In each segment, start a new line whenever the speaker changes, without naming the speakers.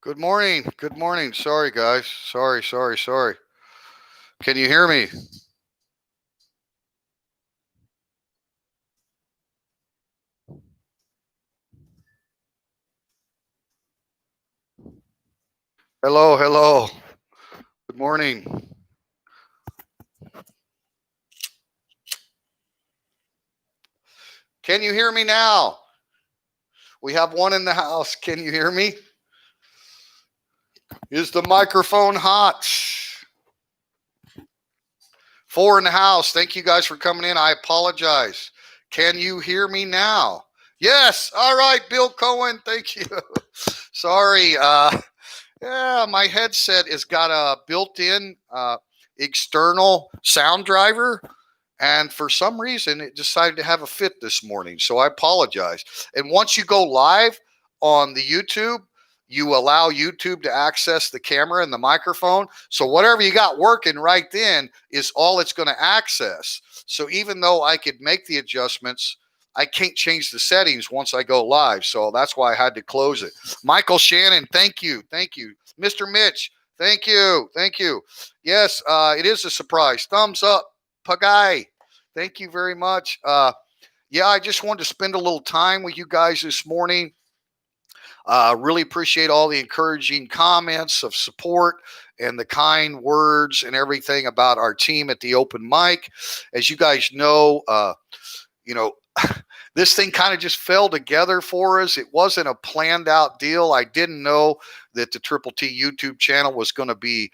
Good morning. Good morning. Sorry, guys. Sorry. Can you hear me? Hello. Good morning. Can you hear me now? We have one in the house. Can you hear me? Is the microphone hot? Four in the house. Thank you guys for coming in. I apologize. Can you hear me now? Yes. All right, Bill Cohen. Thank you. Sorry. Yeah, my headset has got a built-in external sound driver, and for some reason it decided to have a fit this morning. So I apologize. And once you go live on the YouTube, you allow YouTube to access the camera and the microphone. So whatever you got working right then is all it's going to access. So even though I could make the adjustments, I can't change the settings once I go live. So that's why I had to close it. Michael Shannon, thank you. Thank you. Mr. Mitch, thank you. Thank you. Yes, it is a surprise. Thumbs up, Pagai. Thank you very much. Yeah, I just wanted to spend a little time with you guys this morning. Really appreciate all the encouraging comments of support and the kind words and everything about our team at the open mic. As you guys know, you know, this thing kind of just fell together for us. It wasn't a planned out deal. I didn't know that the Triple T YouTube channel was going to be,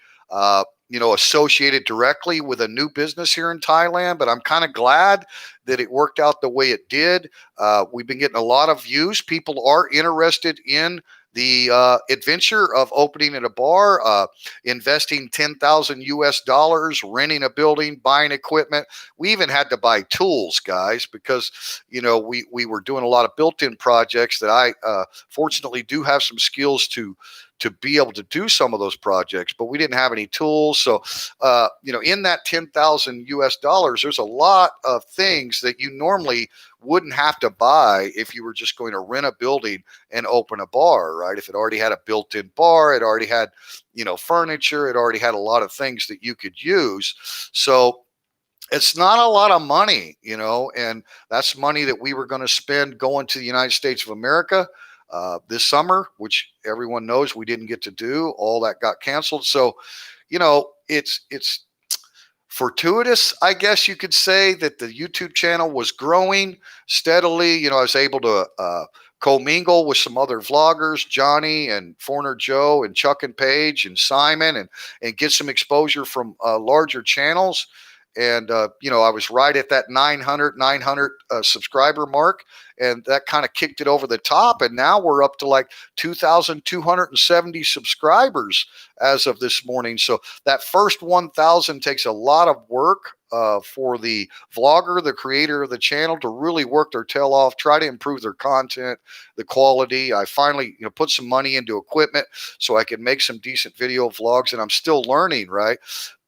associated directly with a new business here in Thailand. But I'm kind of glad that it worked out the way it did. We've been getting a lot of views. People are interested in the adventure of opening at a bar, investing 10,000 US dollars, renting a building, buying equipment. We even had to buy tools, guys, because we were doing a lot of built-in projects that I fortunately do have some skills to be able to do some of those projects, but we didn't have any tools. So, in that 10,000 US dollars, there's a lot of things that you normally wouldn't have to buy if you were just going to rent a building and open a bar, right? If it already had a built-in bar, it already had, furniture, it already had a lot of things that you could use. So, it's not a lot of money, and that's money that we were going to spend going to the United States of America this summer, which everyone knows we didn't get to do. All that got canceled. So, it's fortuitous, I guess you could say, that the YouTube channel was growing steadily. I was able to commingle with some other vloggers, Johnny and Foreigner Joe and Chuck and Paige and Simon, and get some exposure from larger channels. And, I was right at that 900 subscriber mark, and that kind of kicked it over the top. And now we're up to like 2,270 subscribers as of this morning. So that first 1,000 takes a lot of work for the vlogger, the creator of the channel, to really work their tail off, try to improve their content, the quality. I finally, put some money into equipment so I could make some decent video vlogs, and I'm still learning, right?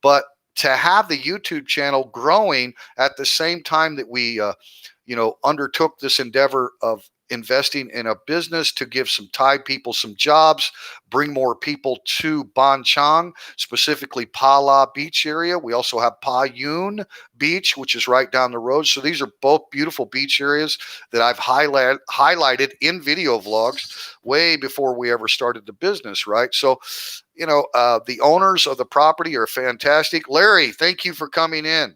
But to have the YouTube channel growing at the same time that we, undertook this endeavor of investing in a business to give some Thai people some jobs, bring more people to Ban Chang, specifically Pa La Beach area. We also have Pa Yun Beach, which is right down the road. So these are both beautiful beach areas that I've highlighted in video vlogs way before we ever started the business, right? So, the owners of the property are fantastic. Larry, thank you for coming in.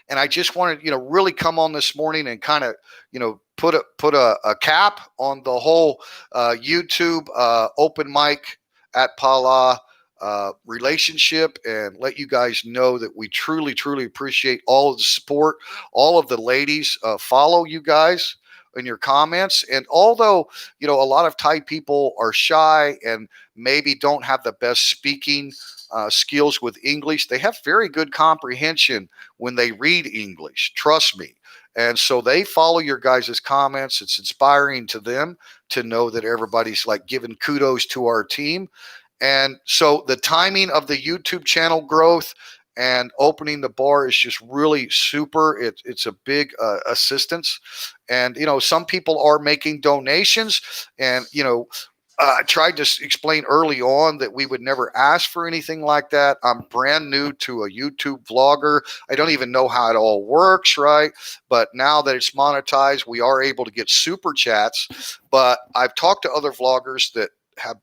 And I just wanted, really come on this morning and kind of, put a cap on the whole YouTube open mic at Pala relationship, and let you guys know that we truly appreciate all of the support. All of the ladies follow you guys in your comments. And although, a lot of Thai people are shy and maybe don't have the best speaking skills with English, they have very good comprehension when they read English. Trust me. And so they follow your guys' comments. It's inspiring to them to know that everybody's like giving kudos to our team. And so the timing of the YouTube channel growth and opening the bar is just really super. It's a big assistance. And, some people are making donations, and, I tried to explain early on that we would never ask for anything like that. I'm brand new to a YouTube vlogger. I don't even know how it all works, right? But now that it's monetized, we are able to get super chats. But I've talked to other vloggers that have,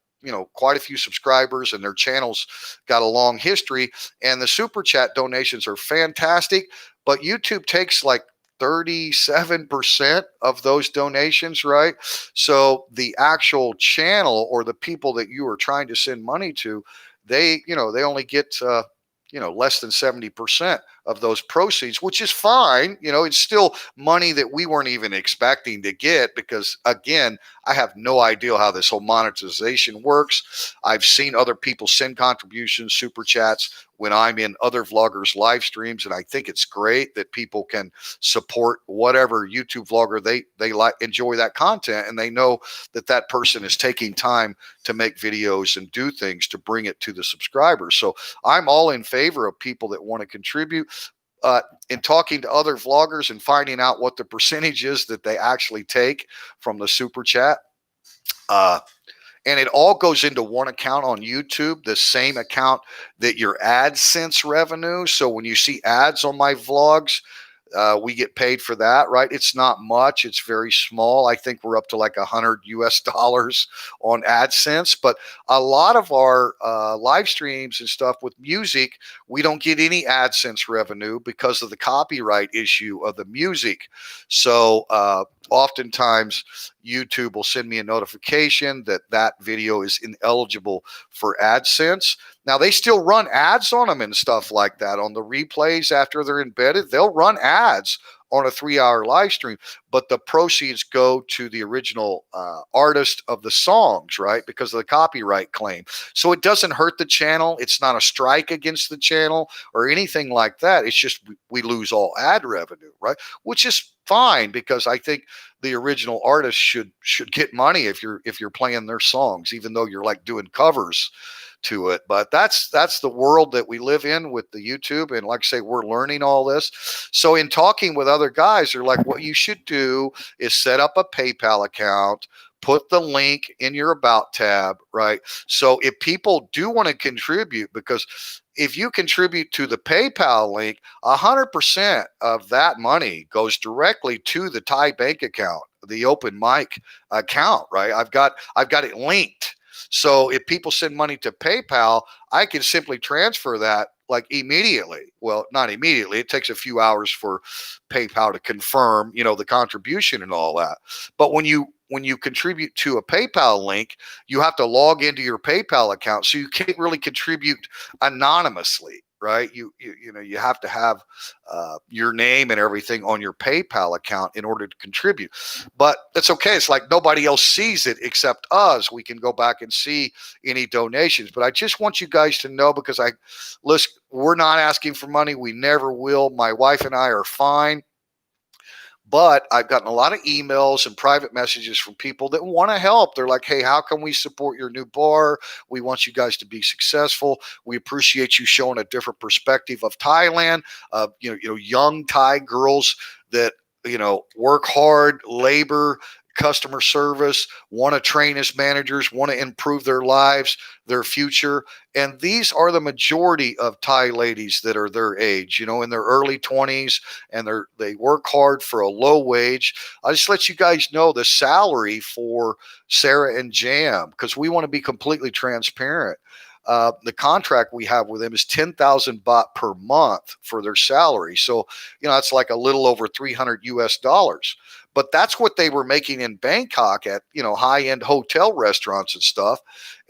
quite a few subscribers and their channels got a long history, and the super chat donations are fantastic. But YouTube takes like 37% of those donations, right? So the actual channel or the people that you are trying to send money to, they only get less than 70% of those proceeds, which is fine. It's still money that we weren't even expecting to get because, again, I have no idea how this whole monetization works. I've seen other people send contributions, super chats when I'm in other vloggers' live streams, and I think it's great that people can support whatever YouTube vlogger they like, enjoy that content, and they know that that person is taking time to make videos and do things to bring it to the subscribers. So I'm all in favor of people that want to contribute. In talking to other vloggers and finding out what the percentage is that they actually take from the super chat. And it all goes into one account on YouTube, the same account that your AdSense revenue. So when you see ads on my vlogs, we get paid for that, right? It's not much. It's very small. I think we're up to like $100 on AdSense. But a lot of our live streams and stuff with music, we don't get any AdSense revenue because of the copyright issue of the music. So oftentimes YouTube will send me a notification that that video is ineligible for AdSense. Now, they still run ads on them and stuff like that on the replays after they're embedded. They'll run ads on a 3-hour live stream, but the proceeds go to the original artist of the songs, right? Because of the copyright claim. So it doesn't hurt the channel. It's not a strike against the channel or anything like that. It's just we lose all ad revenue, right? Which is fine because I think the original artist should get money if you're playing their songs, even though you're like doing covers to it. But that's the world that we live in with the YouTube. And like I say, we're learning all this. So in talking with other guys, they're like, what you should do is set up a PayPal account, put the link in your about tab, right? So if people do want to contribute, because if you contribute to the PayPal link, 100% of that money goes directly to the Thai bank account, the open mic account, right? I've got it linked. So if people send money to PayPal, I can simply transfer that like immediately. Well, not immediately. It takes a few hours for PayPal to confirm, the contribution and all that. But when you contribute to a PayPal link, you have to log into your PayPal account, so you can't really contribute anonymously, right? You have to have your name and everything on your PayPal account in order to contribute. But it's okay. It's like nobody else sees it except us. We can go back and see any donations. But I just want you guys to know, because listen, we're not asking for money. We never will. My wife and I are fine. But I've gotten a lot of emails and private messages from people that want to help. They're like, hey, how can we support your new bar? We want you guys to be successful. We appreciate you showing a different perspective of Thailand, young Thai girls that, work hard, labor, customer service, want to train as managers, want to improve their lives, their future. And these are the majority of Thai ladies that are their age, in their early 20s, and they work hard for a low wage. I just let you guys know the salary for Sarah and Jam, because we want to be completely transparent. The contract we have with them is 10,000 baht per month for their salary. So, it's like a little over $300. But that's what they were making in Bangkok at, high-end hotel restaurants and stuff.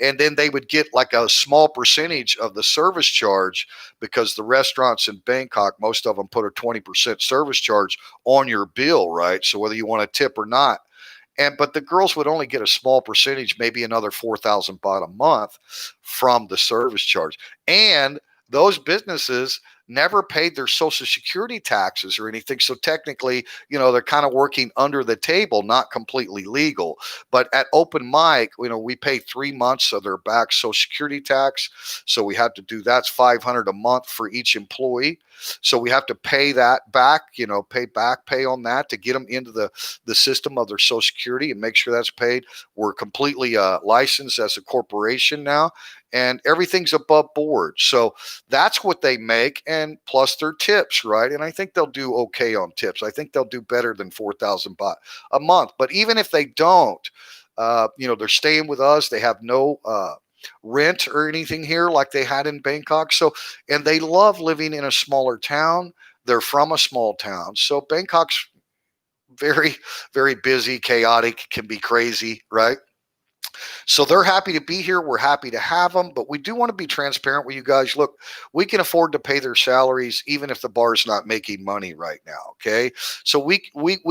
And then they would get like a small percentage of the service charge, because the restaurants in Bangkok, most of them put a 20% service charge on your bill, right? So whether you want to tip or not. But the girls would only get a small percentage, maybe another 4,000 baht a month from the service charge. And those businesses never paid their social security taxes or anything. So technically, they're kind of working under the table, not completely legal. But at open mic, we pay 3 months of their back social security tax. So we have to do that's 500 a month for each employee. So we have to pay that back, pay on that to get them into the system of their Social Security and make sure that's paid. We're completely licensed as a corporation now, and everything's above board. So that's what they make, and plus their tips, right? And I think they'll do okay on tips. I think they'll do better than 4,000 baht a month. But even if they don't, they're staying with us. They have no rent or anything here like they had in Bangkok. So, and they love living in a smaller town. They're from a small town. So Bangkok's very, very busy, chaotic, can be crazy, right? So they're happy to be here. We're happy to have them, but we do want to be transparent with you guys. Look, we can afford to pay their salaries even if the bar's not making money right now. Okay, so we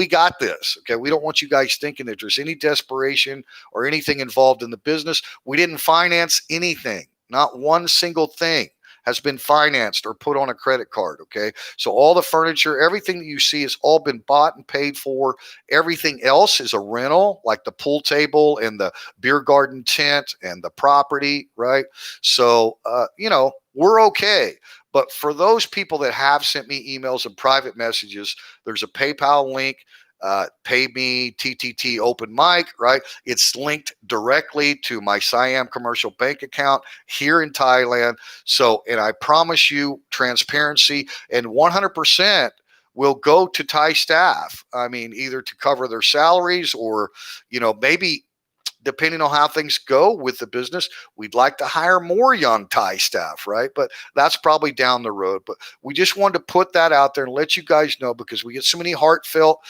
got this. Okay, we don't want you guys thinking that there's any desperation or anything involved in the business. We didn't finance anything, not one single thing has been financed or put on a credit card. Okay, so all the furniture, everything that you see has all been bought and paid for. Everything else is a rental, like the pool table and the beer garden tent and the property, right? So, we're okay. But for those people that have sent me emails and private messages, there's a PayPal link. Pay me TTT open mic, right? It's linked directly to my Siam commercial bank account here in Thailand. So, and I promise you transparency, and 100% will go to Thai staff. I mean, either to cover their salaries or, maybe depending on how things go with the business, we'd like to hire more young Thai staff, right? But that's probably down the road. But we just wanted to put that out there and let you guys know, because we get so many heartfelt,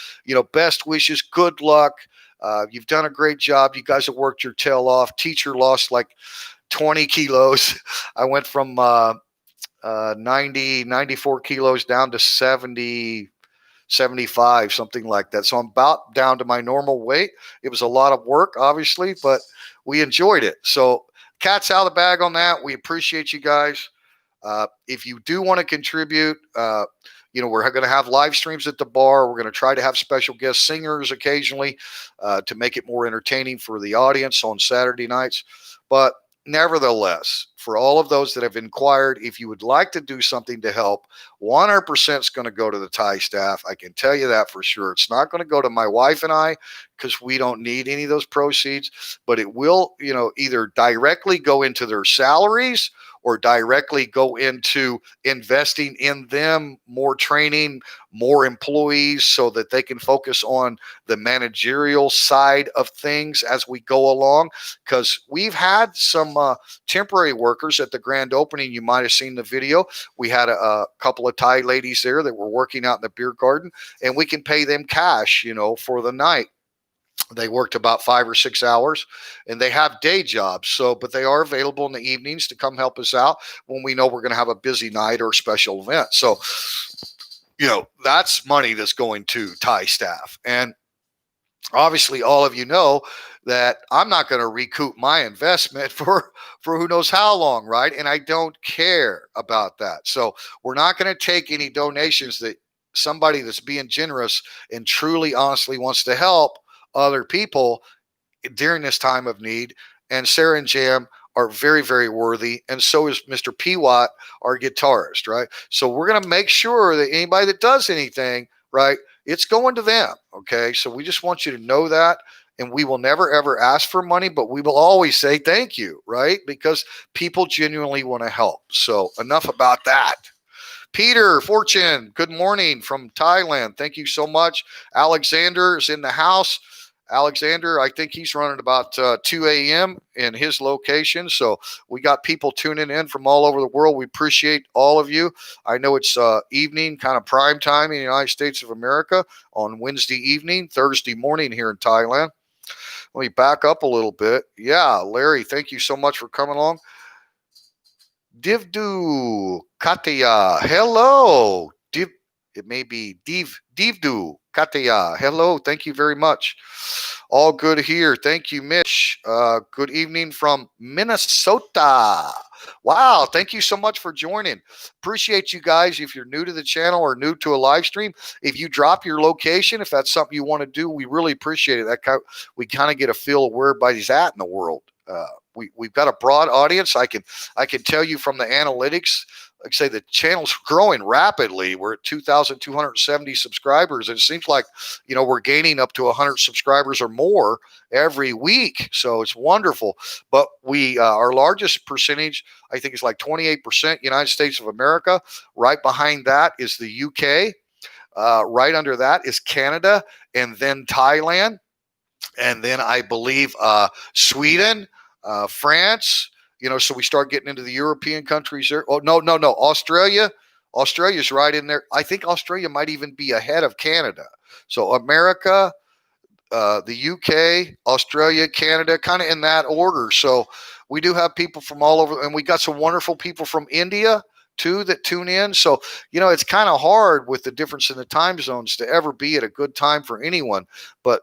best wishes, good luck. You've done a great job. You guys have worked your tail off. Teacher lost like 20 kilos. I went from 94 kilos down to 75, something like that. So I'm about down to my normal weight. It was a lot of work, obviously, but we enjoyed it. So cat's out of the bag on that. We appreciate you guys. If you do want to contribute, we're going to have live streams at the bar. We're going to try to have special guest singers occasionally to make it more entertaining for the audience on Saturday nights. But nevertheless, for all of those that have inquired, if you would like to do something to help, 100% is going to go to the Thai staff. I can tell you that for sure. It's not going to go to my wife and I, because we don't need any of those proceeds, but it will, either directly go into their salaries or directly go into investing in them, more training, more employees, so that they can focus on the managerial side of things as we go along. Because we've had some temporary workers at the grand opening. You might have seen the video. We had a couple of Thai ladies there that were working out in the beer garden, and we can pay them cash, for the night. They worked about 5 or 6 hours, and they have day jobs. So, but they are available in the evenings to come help us out when we know we're going to have a busy night or a special event. So, that's money that's going to Thai staff. And obviously, all of you know that I'm not going to recoup my investment for who knows how long, right? And I don't care about that. So we're not going to take any donations that somebody that's being generous and truly, honestly wants to help other people during this time of need. And Sarah and Jam are very, very worthy. And so is Mr. P. Watt, our guitarist, right? So we're going to make sure that anybody that does anything, right, it's going to them. Okay. So we just want you to know that. And we will never, ever ask for money, but we will always say thank you, right? Because people genuinely want to help. So enough about that. Peter Fortune, good morning from Thailand. Thank you so much. Alexander is in the house. Alexander, I think he's running about 2 a.m. in his location. So we got people tuning in from all over the world. We appreciate all of you. I know it's evening, kind of prime time in the United States of America on Wednesday evening, Thursday morning here in Thailand. Let me back up a little bit. Yeah, Larry, thank you so much for coming along. Divdu Kataya, hello. It may be Divdu Kataya, hello. Thank you very much. All good here. Thank you, Mitch. Good evening from Minnesota. Wow, thank you so much for joining. Appreciate you guys. If you're new to the channel or new to a live stream, if you drop your location, if that's something you want to do, we really appreciate it. We kind of get a feel of where everybody's at in the world. We've got a broad audience. I can tell you from the analytics, like I say, the channel's growing rapidly. We're at 2,270 subscribers, and it seems like, we're gaining up to 100 subscribers or more every week. So it's wonderful. But our largest percentage, I think, is like 28% United States of America. Right behind that is the UK. Right under that is Canada, and then Thailand, and then I believe Sweden, France. So we start getting into the European countries there. Oh, no, no, no, Australia. Australia's right in there. I think Australia might even be ahead of Canada. So America, the UK, Australia, Canada, kind of in that order. So we do have people from all over, and we got some wonderful people from India too that tune in. So it's kind of hard with the difference in the time zones to ever be at a good time for anyone. But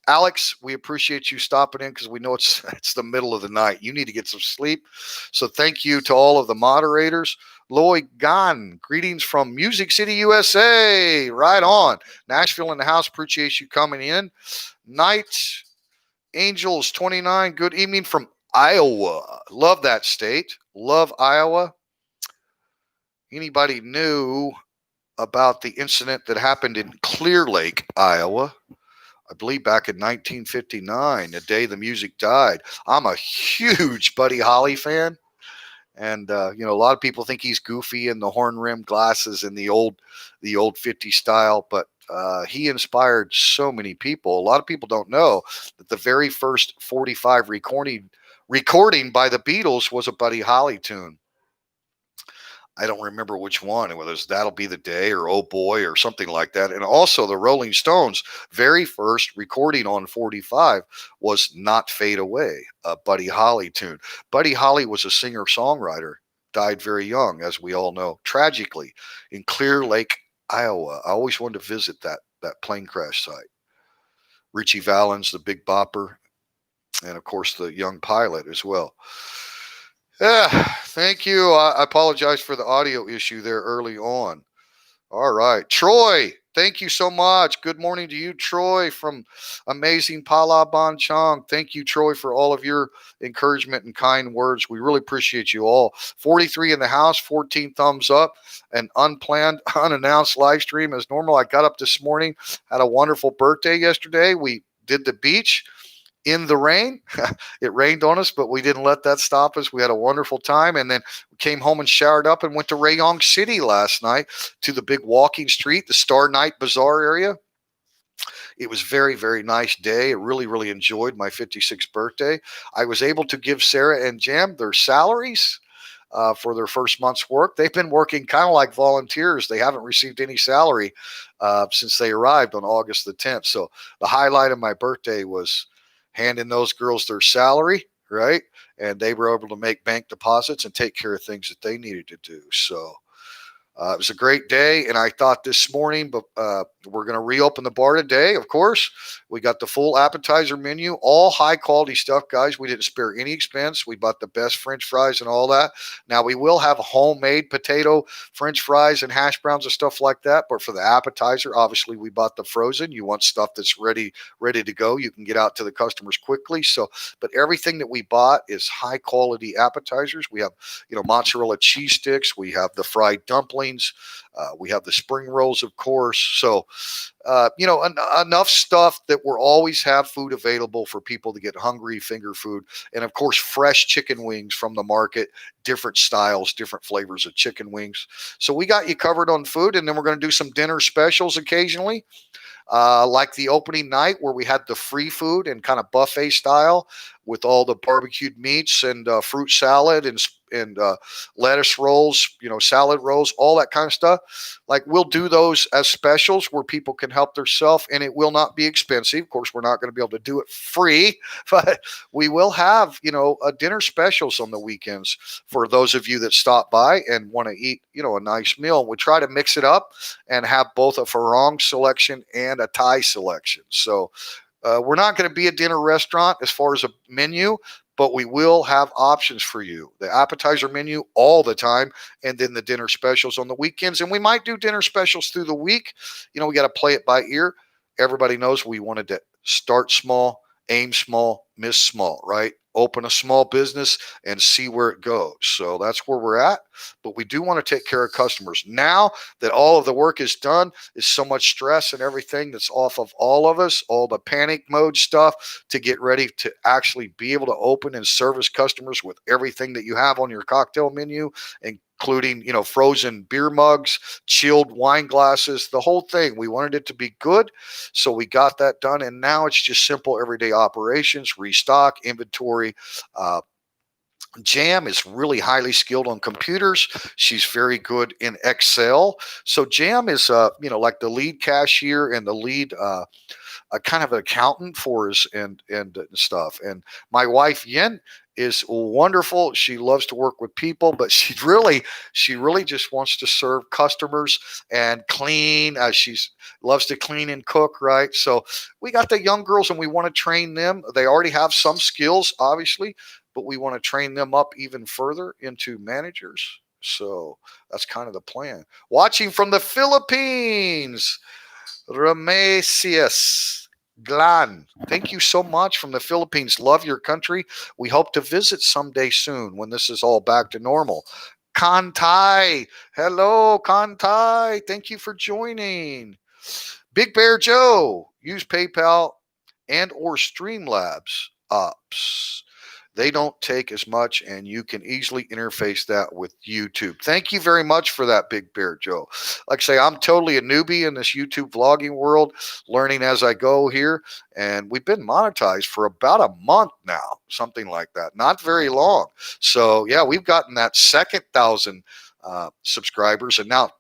Alex, we appreciate you stopping in because we know it's the middle of the night. You need to get some sleep. So thank you to all of the moderators. Lloyd Gahn, greetings from Music City, USA. Right on. Nashville in the house. Appreciate you coming in. Night Angels 29. Good evening from Iowa. Love that state. Love Iowa. Anybody knew about the incident that happened in Clear Lake, Iowa? I believe back in 1959, the day the music died. I'm a huge Buddy Holly fan. And, a lot of people think he's goofy in the horn rimmed glasses and the old 50 style, but he inspired so many people. A lot of people don't know that the very first 45 recording by the Beatles was a Buddy Holly tune. I don't remember which one, whether it's That'll Be the Day or Oh Boy or something like that. And also the Rolling Stones' very first recording on 45 was Not Fade Away, a Buddy Holly tune. Buddy Holly was a singer-songwriter, died very young, as we all know, tragically, in Clear Lake, Iowa. I always wanted to visit that plane crash site. Richie Valens, the Big Bopper, and of course the young pilot as well. Yeah, thank you. I apologize for the audio issue there early on. All right. Troy, thank you so much. Good morning to you, Troy, from amazing Pala Chong. Thank you, Troy, for all of your encouragement and kind words. We really appreciate you all. 43 in the house, 14 thumbs up, an unplanned, unannounced live stream as normal. I got up this morning, had a wonderful birthday yesterday. We did the beach in the rain. It rained on us, but we didn't let that stop us. We had a wonderful time, and then we came home and showered up and went to Rayong City last night to the big walking street, the Star Night Bazaar area. It was very, very nice day. I really, really enjoyed my 56th birthday. I was able to give Sarah and Jam their salaries for their first month's work. They've been working kind of like volunteers. They haven't received any salary since they arrived on August the 10th. So the highlight of my birthday was handing those girls their salary, right? And they were able to make bank deposits and take care of things that they needed to do. So it was a great day. And I thought this morning, but we're going to reopen the bar today, of course. We got the full appetizer menu, all high quality stuff, guys. We didn't spare any expense. We bought the best French fries and all that. Now, we will have homemade potato French fries and hash browns and stuff like that. But for the appetizer, obviously, we bought the frozen. You want stuff that's ready to go. You can get out to the customers quickly. So, but everything that we bought is high quality appetizers. We have, mozzarella cheese sticks. We have the fried dumplings. We have the spring rolls, of course. So, enough stuff that we'll always have food available for people to get hungry, finger food. And of course, fresh chicken wings from the market, different styles, different flavors of chicken wings. So we got you covered on food. And then we're going to do some dinner specials occasionally. Like the opening night where we had the free food and kind of buffet style with all the barbecued meats and fruit salad and lettuce rolls, salad rolls, all that kind of stuff. Like we'll do those as specials where people can help themselves, and it will not be expensive. Of course, we're not going to be able to do it free, but we will have, a dinner specials on the weekends for those of you that stop by and want to eat, a nice meal. We try to mix it up and have both a Farong selection and a Thai selection. So we're not going to be a dinner restaurant as far as a menu, but we will have options for you. The appetizer menu all the time, and then the dinner specials on the weekends. And we might do dinner specials through the week. We got to play it by ear. Everybody knows we wanted to start small, aim small, miss small, right? open a small business and see where it goes. So that's where we're at. But we do want to take care of customers. Now that all of the work is done, is so much stress and everything that's off of all of us, all the panic mode stuff to get ready to actually be able to open and service customers with everything that you have on your cocktail menu, including, frozen beer mugs, chilled wine glasses, the whole thing. We wanted it to be good, so we got that done. And now it's just simple everyday operations, restock, inventory. Uh, Jam is really highly skilled on computers. She's very good in Excel. So Jam is, like the lead cashier and the lead a kind of an accountant for us and stuff. And my wife Yin is wonderful. She loves to work with people, but she really just wants to serve customers and clean. She's loves to clean and cook, right? So we got the young girls, and we want to train them. They already have some skills, obviously, but we want to train them up even further into managers. So that's kind of the plan. Watching from the Philippines. Ramesius Glan, thank you so much from the Philippines. Love your country. We hope to visit someday soon when this is all back to normal. Kantai, hello, Kantai. Thank you for joining. Big Bear Joe, use PayPal and or Streamlabs apps. They don't take as much, and you can easily interface that with YouTube. Thank you very much for that, Big Bear Joe. Like I say, I'm totally a newbie in this YouTube vlogging world, learning as I go here, and we've been monetized for about a month now, something like that. Not very long. So yeah, we've gotten that second 1,000 subscribers, and now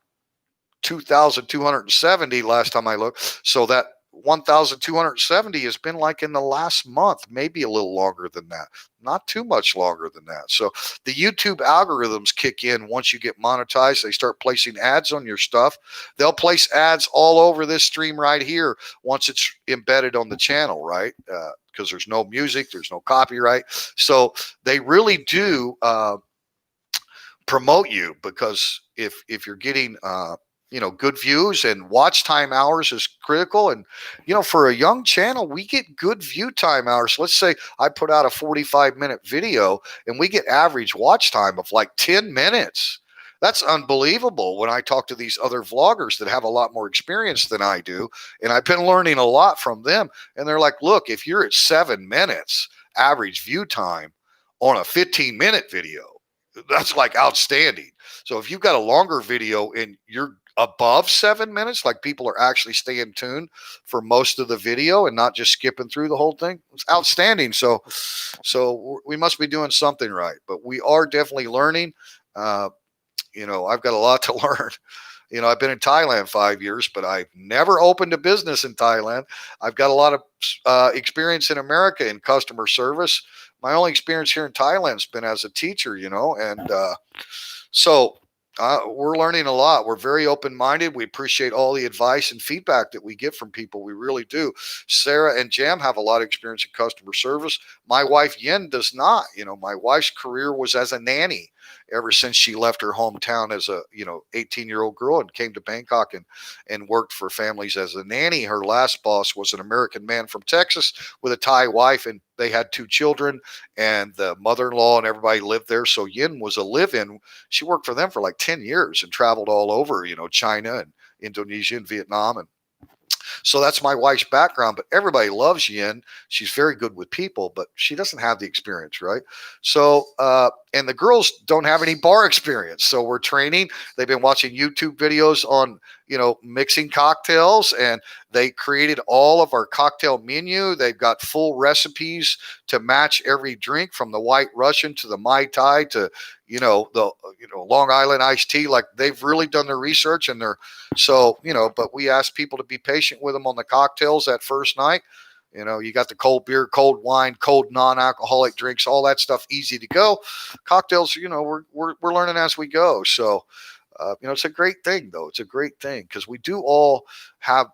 2,270 last time I looked. So that 1,270 has been like in the last month, maybe a little longer than that, not too much longer than that. So the YouTube algorithms kick in once you get monetized. They start placing ads on your stuff. They'll place ads all over this stream right here once it's embedded on the channel, right? Because there's no music, there's no copyright. So they really do promote you, because if you're getting good views, and watch time hours is critical. And for a young channel, we get good view time hours. Let's say I put out a 45-minute video and we get average watch time of like 10 minutes. That's unbelievable when I talk to these other vloggers that have a lot more experience than I do, and I've been learning a lot from them. And they're like, look, if you're at 7 minutes average view time on a 15-minute video, that's like outstanding. So if you've got a longer video and you're above 7 minutes, like people are actually staying tuned for most of the video and not just skipping through the whole thing, it's outstanding. So we must be doing something right, but we are definitely learning. I've got a lot to learn. I've been in Thailand 5 years, but I've never opened a business in Thailand. I've got a lot of experience in America in customer service. My only experience here in Thailand's been as a teacher, and so we're learning a lot. We're very open-minded. We appreciate all the advice and feedback that we get from people. We really do. Sarah and Jam have a lot of experience in customer service. My wife Yin does not. My wife's career was as a nanny ever since she left her hometown as a 18-year-old girl and came to Bangkok and worked for families as a nanny. Her last boss was an American man from Texas with a Thai wife, and they had 2 children, and the mother-in-law and everybody lived there. So Yin was a live-in. She worked for them for like 10 years and traveled all over, China and Indonesia and Vietnam. And so that's my wife's background, but everybody loves Yin. She's very good with people, but she doesn't have the experience, right? So, and the girls don't have any bar experience. So we're training. They've been watching YouTube videos on, mixing cocktails, and they created all of our cocktail menu. They've got full recipes to match every drink, from the White Russian to the Mai Tai to, the Long Island iced tea. Like, they've really done their research, and but we ask people to be patient with them on the cocktails that first night. You got the cold beer, cold wine, cold non-alcoholic drinks, all that stuff easy to go. Cocktails, we're learning as we go. So, it's a great thing, though. It's a great thing because we do all have,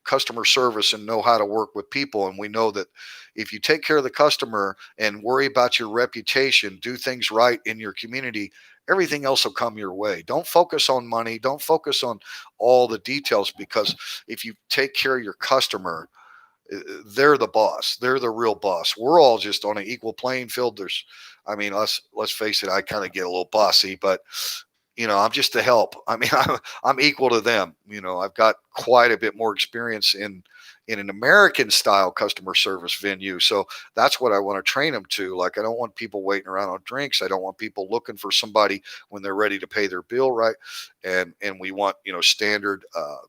customer service and know how to work with people. And we know that if you take care of the customer and worry about your reputation, do things right in your community, everything else will come your way. Don't focus on money. Don't focus on all the details, because if you take care of your customer, they're the boss. They're the real boss. We're all just on an equal playing field. Let's face it. I kind of get a little bossy, but I'm just a help. I mean, I'm equal to them. I've got quite a bit more experience in an American style customer service venue. So that's what I want to train them to. Like, I don't want people waiting around on drinks. I don't want people looking for somebody when they're ready to pay their bill, right? And we want, standard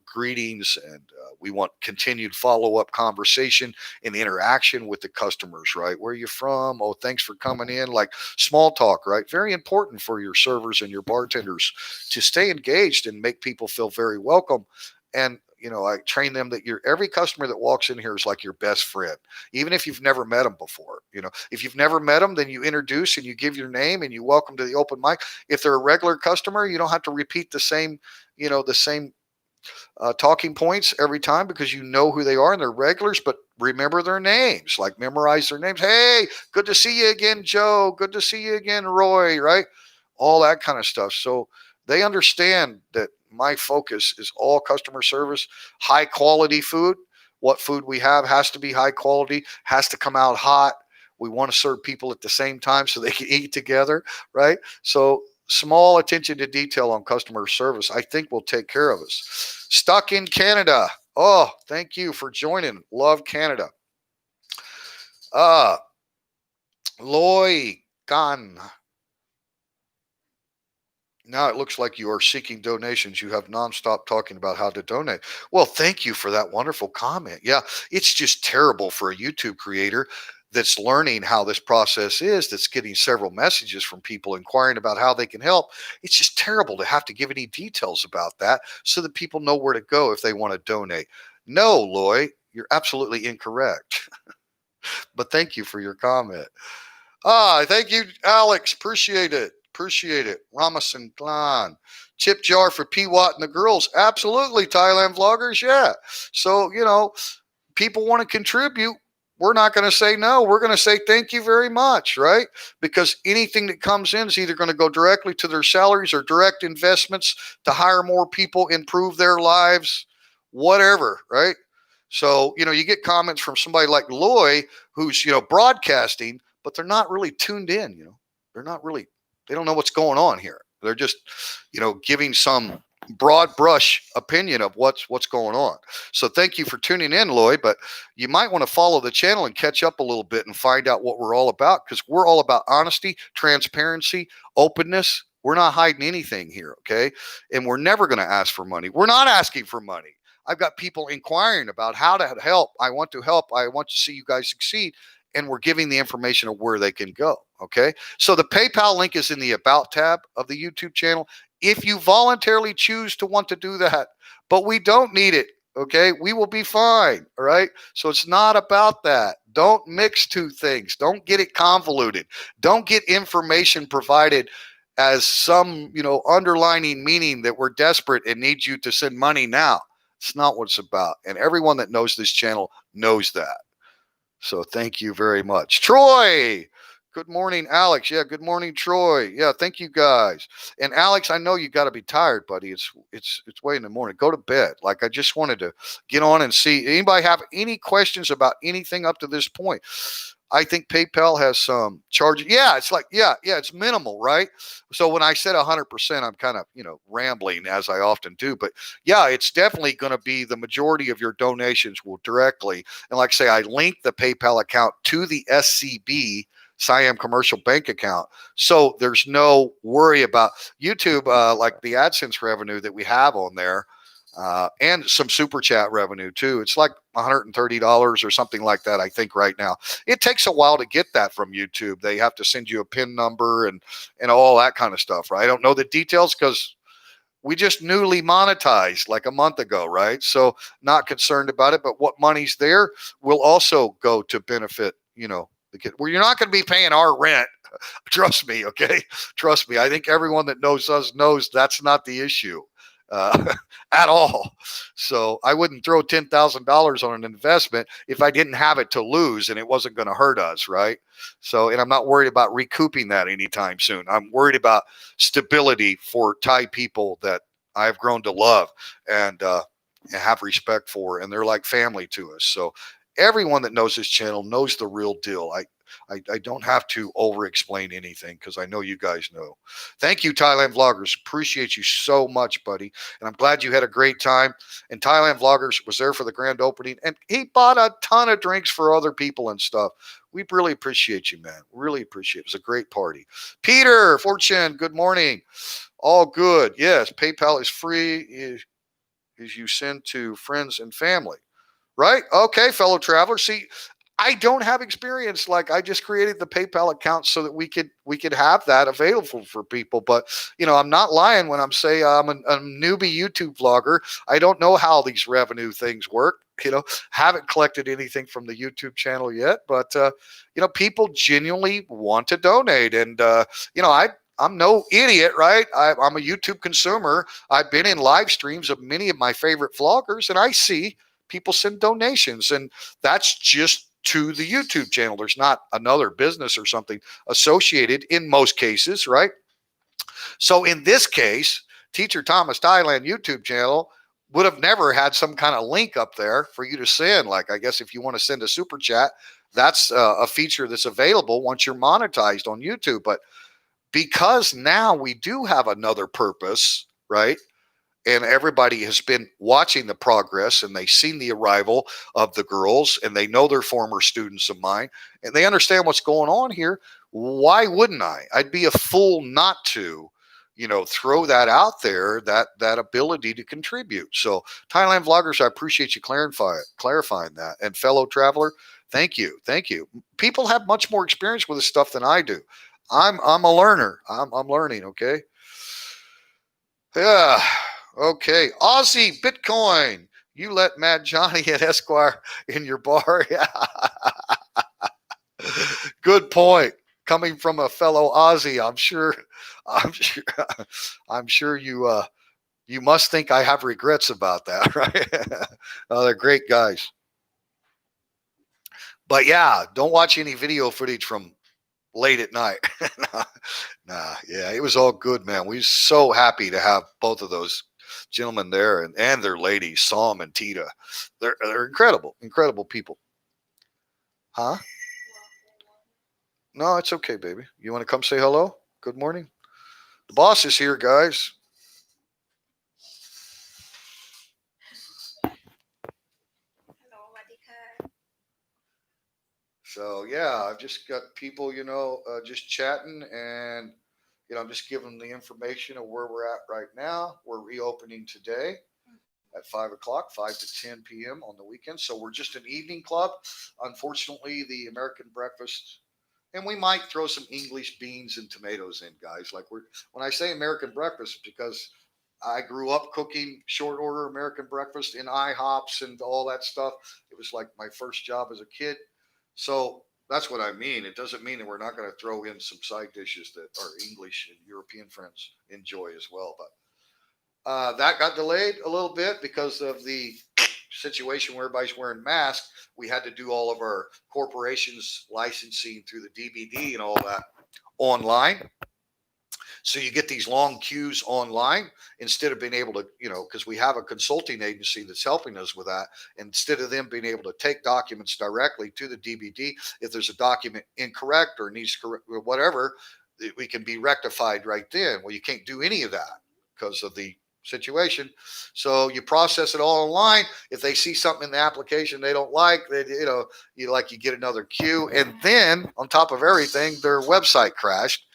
greetings, and we want continued follow-up conversation and interaction with the customers, right? Where are you from? Oh, thanks for coming in. Like, small talk, right? Very important for your servers and your bartenders to stay engaged and make people feel very welcome. And I train them that every customer that walks in here is like your best friend, even if you've never met them before. If you've never met them, then you introduce and you give your name and you welcome to the open mic. If they're a regular customer, you don't have to repeat the same talking points every time, because you know who they are and they're regulars, but remember their names, like memorize their names. Hey, good to see you again, Joe. Good to see you again, Roy, right? All that kind of stuff. So they understand that my focus is all customer service, high quality food. What food we have has to be high quality, has to come out hot. We want to serve people at the same time so they can eat together, right? So small attention to detail on customer service, I think, will take care of us. Stuck in Canada. Oh, thank you for joining. Love Canada. Loy Gan. Now it looks like you are seeking donations. You have nonstop talking about how to donate. Well, thank you for that wonderful comment. Yeah, it's just terrible for a YouTube creator that's learning how this process is, that's getting several messages from people inquiring about how they can help. It's just terrible to have to give any details about that so that people know where to go if they want to donate. No, Loy, you're absolutely incorrect. But thank you for your comment. Thank you, Alex. Appreciate it. Appreciate it. Ramasan Klan. Chip jar for P. Watt and the girls. Absolutely, Thailand vloggers. Yeah. So, people want to contribute. We're not going to say no. We're going to say thank you very much, right? Because anything that comes in is either going to go directly to their salaries or direct investments to hire more people, improve their lives, whatever, right? So, you get comments from somebody like Loy who's, broadcasting, but they're not really tuned in. They're not really, they don't know what's going on here. They're just, giving some broad brush opinion of what's going on. So thank you for tuning in, Lloyd, but you might want to follow the channel and catch up a little bit and find out what we're all about, because we're all about honesty, transparency, openness. We're not hiding anything here, okay? And we're never going to ask for money. We're not asking for money. I've got people inquiring about how to help. I want to help. I want to see you guys succeed. And we're giving the information of where they can go. Okay. So the PayPal link is in the About tab of the YouTube channel if you voluntarily choose to want to do that. But we don't need it. Okay. We will be fine. All right. So it's not about that. Don't mix two things. Don't get it convoluted. Don't get information provided as some, underlining meaning that we're desperate and need you to send money now. It's not what it's about. And everyone that knows this channel knows that. So thank you very much. Troy, good morning, Alex. Yeah, good morning, Troy. Yeah, thank you guys. And Alex, I know you got to be tired, buddy. It's way in the morning. Go to bed. Like, I just wanted to get on and see. Anybody have any questions about anything up to this point? I think PayPal has some charges. Yeah, it's like, it's minimal, right? So when I said 100%, I'm kind of, rambling, as I often do. But yeah, it's definitely going to be the majority of your donations will directly. And like I say, I linked the PayPal account to the SCB, Siam Commercial Bank account. So there's no worry about YouTube, like the AdSense revenue that we have on there. And some super chat revenue too. It's like $130 or something like that, I think, right now. It takes a while to get that from YouTube. They have to send you a PIN number and all that kind of stuff, right? I don't know the details because we just newly monetized like a month ago, right? So not concerned about it, but what money's there will also go to benefit, the kid. Well, you're not going to be paying our rent. Trust me, okay? Trust me. I think everyone that knows us knows that's not the issue. At all. So I wouldn't throw $10,000 on an investment if I didn't have it to lose and it wasn't going to hurt us, right? So, and I'm not worried about recouping that anytime soon. I'm worried about stability for Thai people that I've grown to love and have respect for, and they're like family to us. So everyone that knows this channel knows the real deal. I don't have to over explain anything because I know you guys know. Thank you, Thailand Vloggers. Appreciate you so much, buddy. And I'm glad you had a great time. And Thailand Vloggers was there for the grand opening, and he bought a ton of drinks for other people and stuff. We really appreciate you, man. Really appreciate it. It was a great party. Peter, Fortune, good morning. All good. Yes, PayPal is free as you send to friends and family. Right? Okay, fellow travelers. See, I don't have experience. Like I just created the PayPal account so that we could have that available for people. But I'm not lying when I'm saying I'm a newbie YouTube vlogger. I don't know how these revenue things work. Haven't collected anything from the YouTube channel yet, but people genuinely want to donate, and I'm no idiot, right? I'm a YouTube consumer. I've been in live streams of many of my favorite vloggers, and I see people send donations, and that's just to the YouTube channel. There's not another business or something associated in most cases, right? So in this case, Teacher Thomas Thailand YouTube channel would have never had some kind of link up there for you to send. Like, I guess if you want to send a super chat, that's a feature that's available once you're monetized on YouTube. But because now we do have another purpose, right? And everybody has been watching the progress, and they've seen the arrival of the girls, and they know they're former students of mine, and they understand what's going on here. Why wouldn't I? I'd be a fool not to, throw that out there, that ability to contribute. So Thailand Vloggers, I appreciate you clarifying that. And fellow traveler, thank you. People have much more experience with this stuff than I do. I'm a learner. I'm learning, okay? Yeah. Okay. Aussie Bitcoin. You let Mad Johnny at Esquire in your bar. Yeah. Good point. Coming from a fellow Aussie, I'm sure you must think I have regrets about that, right? Oh, they're great guys. But yeah, don't watch any video footage from late at night. Nah, yeah, it was all good, man. We were so happy to have both of those gentlemen there, and their ladies, Sam and Tita. They're incredible people. Huh? No, it's okay, baby. You want to come say hello? Good morning. The boss is here, guys. So yeah, I've just got people, just chatting, and I'm just giving them the information of where we're at right now. We're reopening today at 5 o'clock, 5 to 10 p.m. on the weekend. So we're just an evening club. Unfortunately, the American breakfast, and we might throw some English beans and tomatoes in, guys. Like when I say American breakfast, because I grew up cooking short order American breakfast in IHOPs and all that stuff. It was like my first job as a kid. So that's what I mean. It doesn't mean that we're not going to throw in some side dishes that our English and European friends enjoy as well. But that got delayed a little bit because of the situation where everybody's wearing masks. We had to do all of our corporations licensing through the DBD and all that online. So you get these long queues online instead of being able to, because we have a consulting agency that's helping us with that. Instead of them being able to take documents directly to the DBD, if there's a document incorrect or needs correct or whatever, we can be rectified right then. Well, you can't do any of that because of the situation. So you process it all online. If they see something in the application they don't like, they, you get another queue. And then on top of everything, their website crashed.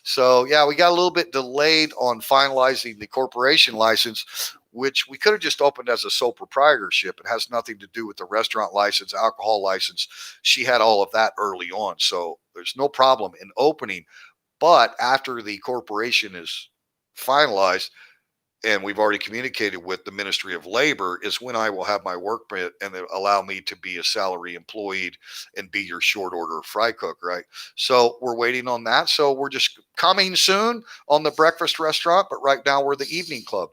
So yeah, we got a little bit delayed on finalizing the corporation license, which we could have just opened as a sole proprietorship. It has nothing to do with the restaurant license, alcohol license. She had all of that early on. So there's no problem in opening. But after the corporation is finalized, and we've already communicated with the Ministry of Labor, is when I will have my work permit and they allow me to be a salary employed and be your short order fry cook, right? So we're waiting on that. So we're just coming soon on the breakfast restaurant, but right now we're the evening club.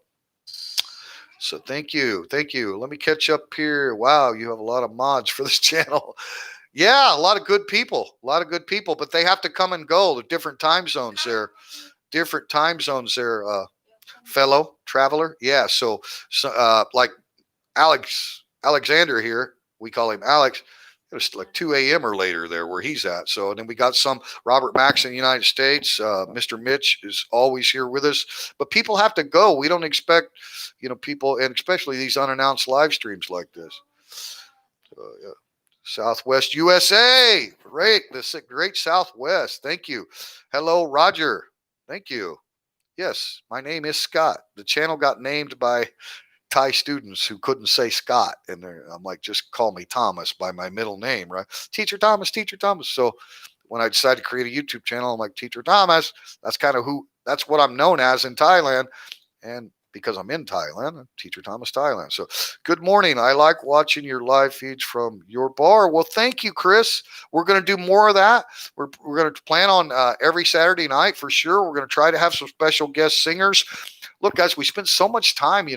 So thank you. Let me catch up here. Wow, you have a lot of mods for this channel. Yeah, a lot of good people, but they have to come and go. The different time zones there. Fellow traveler. Yeah. So like Alexander here, we call him Alex. It was like 2 a.m. or later there where he's at. So, and then we got some Robert Max in the United States. Mr. Mitch is always here with us. But people have to go. We don't expect, people, and especially these unannounced live streams like this. Yeah. Southwest USA. Great. The great Southwest. Thank you. Hello, Roger. Thank you. Yes, my name is Scott. The channel got named by Thai students who couldn't say Scott. And I'm like, just call me Thomas by my middle name, right? Teacher Thomas, Teacher Thomas. So when I decided to create a YouTube channel, I'm like, Teacher Thomas. That's what I'm known as in Thailand. And because I'm in Thailand, I'm Teacher Thomas Thailand. So good morning. I like watching your live feeds from your bar. Well, thank you, Chris. We're going to do more of that. We're going to plan on every Saturday night for sure. We're going to try to have some special guest singers. Look, guys, we spent so much time,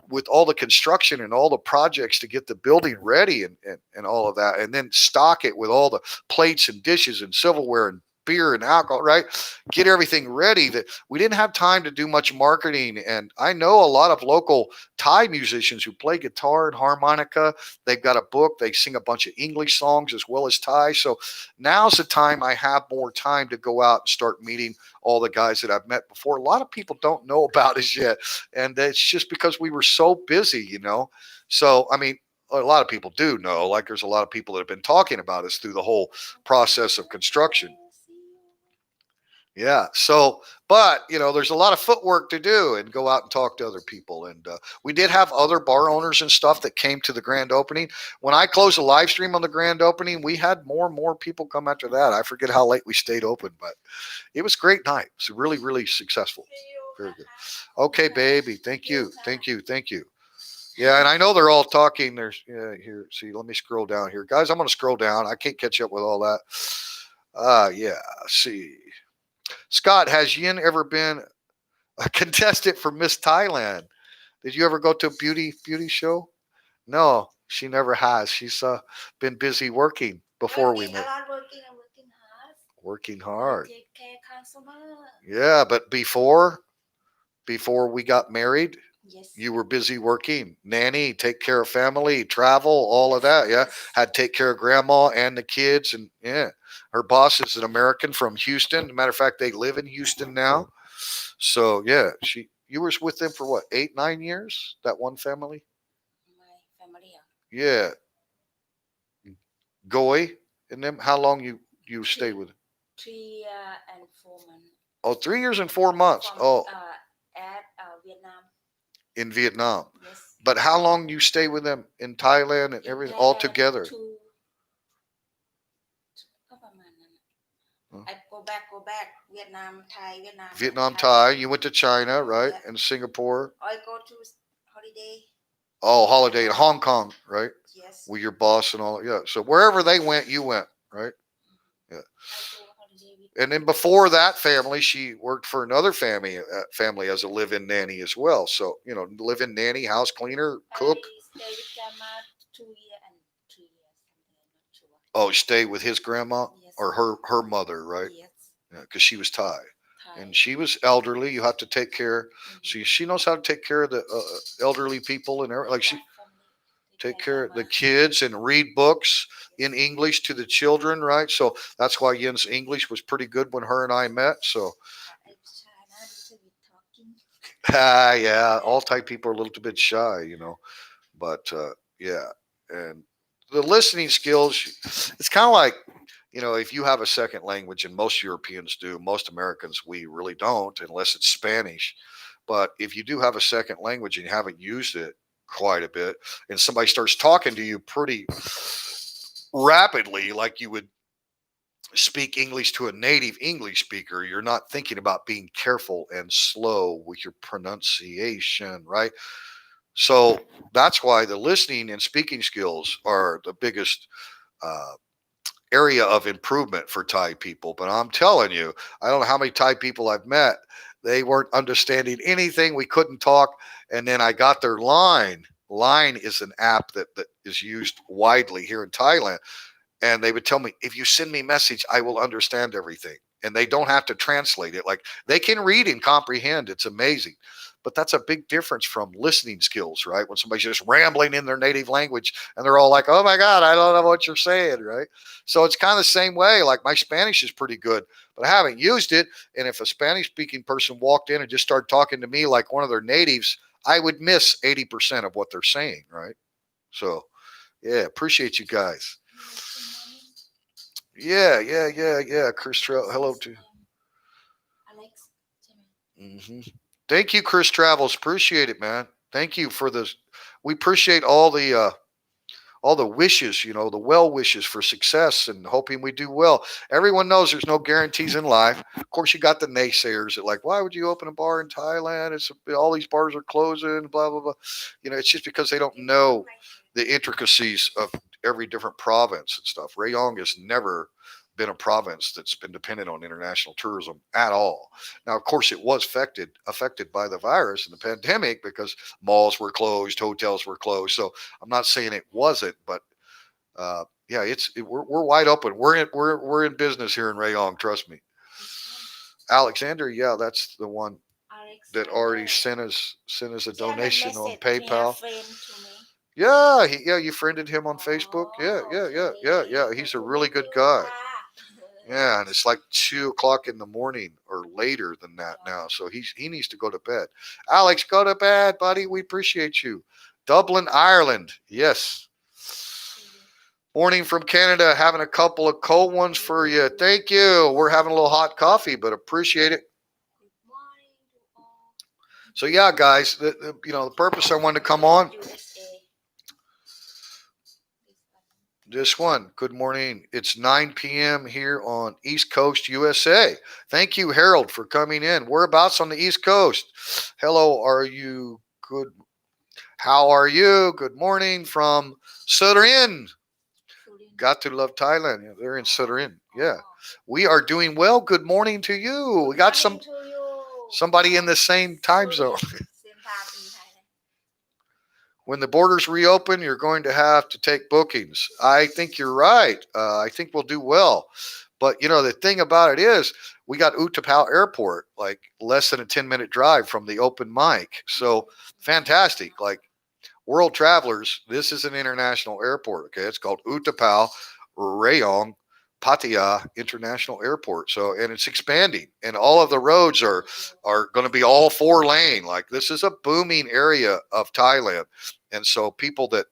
with all the construction and all the projects to get the building ready and all of that, and then stock it with all the plates and dishes and silverware and beer and alcohol, right? Get everything ready. That we didn't have time to do much marketing. And I know a lot of local Thai musicians who play guitar and harmonica. They've got a book. They sing a bunch of English songs as well as Thai. So now's the time I have more time to go out and start meeting all the guys that I've met before. A lot of people don't know about us yet. And it's just because we were so busy, So, I mean, a lot of people do know, like there's a lot of people that have been talking about us through the whole process of construction. Yeah. So, but there's a lot of footwork to do and go out and talk to other people. And we did have other bar owners and stuff that came to the grand opening. When I closed the live stream on the grand opening, we had more and more people come after that. I forget how late we stayed open, but it was a great night. It was really, really successful. Very good. Okay, baby. Thank you. Thank you. Thank you. Yeah, and I know they're all talking. There's here. See, let me scroll down here, guys. I'm going to scroll down. I can't catch up with all that. Yeah. See. Scott, has Yin ever been a contestant for Miss Thailand? Did you ever go to a beauty show? No, she never has. She's been busy working before we met. Working hard. Yeah, but before we got married, you were busy working, nanny, take care of family, travel, all of that. Yeah, had to take care of grandma and the kids, and yeah, her boss is an American from Houston. As a matter of fact, they live in Houston now. So yeah, you were with them for what, 8, 9 years? That one family. Yeah, Goy and them. How long you stayed with them? 3 and 4 months. Oh, 3 years and 4 months. Oh, at Vietnam. In Vietnam. Yes. But how long you stay with them in Thailand and everything all together? I go back. Vietnam, Thai. You went to China, right? Yeah. And Singapore. I go to holiday. Oh, holiday in Hong Kong, right? Yes. With your boss and all. Yeah. So wherever they went, you went, right? Yeah. And then before that family, she worked for another family as a live-in nanny as well. So live-in nanny, house cleaner, cook. I stayed with grandma 2 years and 3 years. Oh, stay with his grandma. Yes. Or her mother, right? Yes. Yeah, because she was Thai. And she was elderly. You have to take care. Mm-hmm. So she knows how to take care of the elderly people and everything. Like she take care of the kids and read books in English to the children, right? So that's why Yin's English was pretty good when her and I met. So yeah, all Thai people are a little bit shy, but yeah, and the listening skills, it's kind of like, if you have a second language, and most Europeans do, most Americans, we really don't, unless it's Spanish. But if you do have a second language and you haven't used it quite a bit, and somebody starts talking to you pretty rapidly, like you would speak English to a native English speaker, you're not thinking about being careful and slow with your pronunciation, right? So that's why the listening and speaking skills are the biggest area of improvement for Thai people. But I'm telling you, I don't know how many Thai people I've met. They weren't understanding anything. We couldn't talk. And then I got their Line. Line is an app that is used widely here in Thailand. And they would tell me, if you send me a message, I will understand everything. And they don't have to translate it. Like they can read and comprehend. It's amazing. But that's a big difference from listening skills, right? When somebody's just rambling in their native language and they're all like, oh my God, I don't know what you're saying, right? So it's kind of the same way. Like my Spanish is pretty good, but I haven't used it. And if a Spanish speaking person walked in and just started talking to me like one of their natives, I would miss 80% of what they're saying, right? So, yeah, appreciate you guys. Yeah. Chris hello to. Hmm. Thank you, Chris Travels. Appreciate it, man. Thank you for this. We appreciate all the wishes, the well wishes for success and hoping we do well. Everyone knows there's no guarantees in life. Of course, you got the naysayers that like, why would you open a bar in Thailand? It's all these bars are closing, blah blah blah. It's just because they don't know the intricacies of every different province and stuff. Rayong has never been a province that's been dependent on international tourism at all. Now, of course, it was affected by the virus and the pandemic because malls were closed, hotels were closed. So I'm not saying it wasn't, but yeah, we're wide open. We're in business here in Rayong. Trust me, Alexander. Yeah, that's the one that already sent us a donation on PayPal. Yeah, you friended him on Facebook. Yeah. He's a really good guy. Yeah, and it's like 2 o'clock in the morning or later than that now. So he needs to go to bed. Alex, go to bed, buddy. We appreciate you. Dublin, Ireland. Yes. Morning from Canada. Having a couple of cold ones for you. Thank you. We're having a little hot coffee, but appreciate it. So yeah, guys, the purpose I wanted to come on. This one. Good morning. It's 9 p.m. here on East Coast, USA. Thank you, Harold, for coming in. Whereabouts on the East Coast? Hello, are you good? How are you? Good morning from Surin. Got to love Thailand. Yeah, they're in Surin. Yeah. We are doing well. Good morning to you. We got somebody in the same time zone. When the borders reopen, you're going to have to take bookings. I think you're right. I think we'll do well. But, the thing about it is we got Utapao Airport, like less than a 10-minute drive from the open mic. So fantastic. Like world travelers, this is an international airport. Okay. It's called Utapao Rayong Pattaya International Airport. So, and it's expanding, and all of the roads are going to be all 4-lane. Like this is a booming area of Thailand, and so people that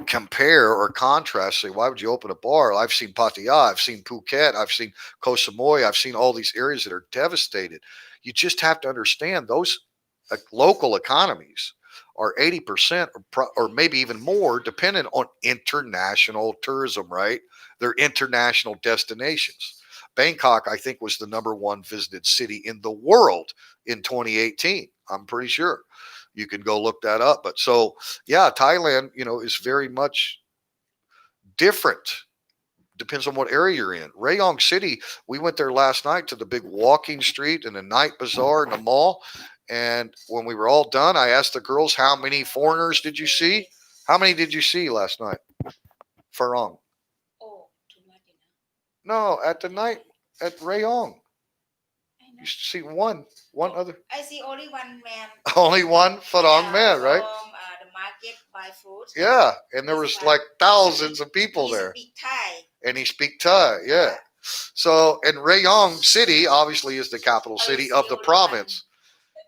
compare or contrast say, why would you open a bar? I've seen Pattaya, I've seen Phuket, I've seen Koh Samui, I've seen all these areas that are devastated. You just have to understand those local economies are 80% or maybe even more dependent on international tourism, right? They're international destinations. Bangkok, I think, was the number one visited city in the world in 2018. I'm pretty sure. You can go look that up. But so, yeah, Thailand, is very much different. Depends on what area you're in. Rayong City, we went there last night to the big walking street and the night bazaar and the mall. And when we were all done, I asked the girls, how many foreigners did you see? How many did you see last night? Farang. No, at the night at Rayong. You see one other.
I see only one man.
Only one Farang man, right?
From the market buy food.
Yeah, and there was like thousands of people there.
He speak Thai.
And he speak Thai, yeah. So, and Rayong City obviously is the capital city of the province.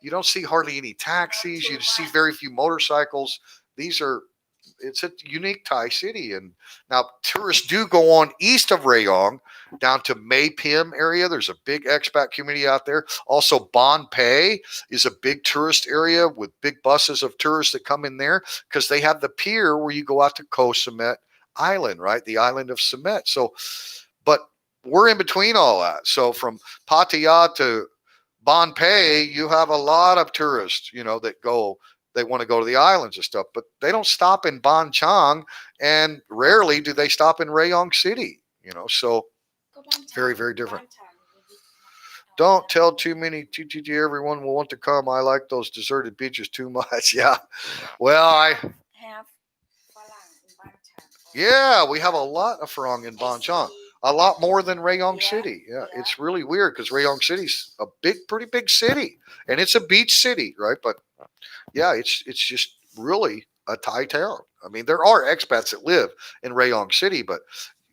You don't see hardly any taxis. You see very few motorcycles. It's a unique Thai city. And now tourists do go on east of Rayong down to Mae Pim area. There's a big expat community out there. Also, Bon Pei is a big tourist area with big buses of tourists that come in there because they have the pier where you go out to Koh Samet Island, right? The island of Samet. So, but we're in between all that. So from Pattaya to Bon Pei, you have a lot of tourists, they want to go to the islands and stuff, but they don't stop in Ban Chang, and rarely do they stop in Rayong City, so very, very different. Don't tell too many TTT. Everyone will want to come. I like those deserted beaches too much. Yeah. Well, yeah, we have a lot of Farang in Ban Chang. a lot more than Rayong
Yeah,
City. Yeah,
yeah.
it's really weird because Rayong City's a pretty big city, and it's a beach city, right? But yeah, it's just really a Thai town. I mean, there are expats that live in Rayong City, but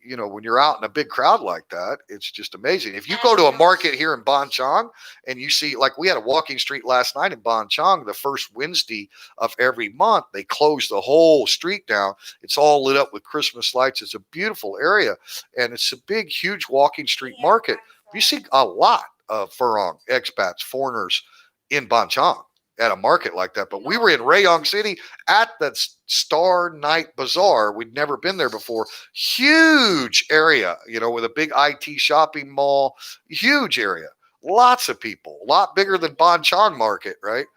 when you're out in a big crowd like that, it's just amazing. If you go to a market here in Ban Chang and you see, like we had a walking street last night in Ban Chang, the first Wednesday of every month, they close the whole street down. It's all lit up with Christmas lights. It's a beautiful area, and it's a big, huge walking street market. You see a lot of Furong expats, foreigners in Ban Chang at a market like that. But we were in Rayong City at the Star Night Bazaar. We'd never been there before. Huge area, with a big IT shopping mall, huge area. Lots of people, a lot bigger than Ban Chang Market, right?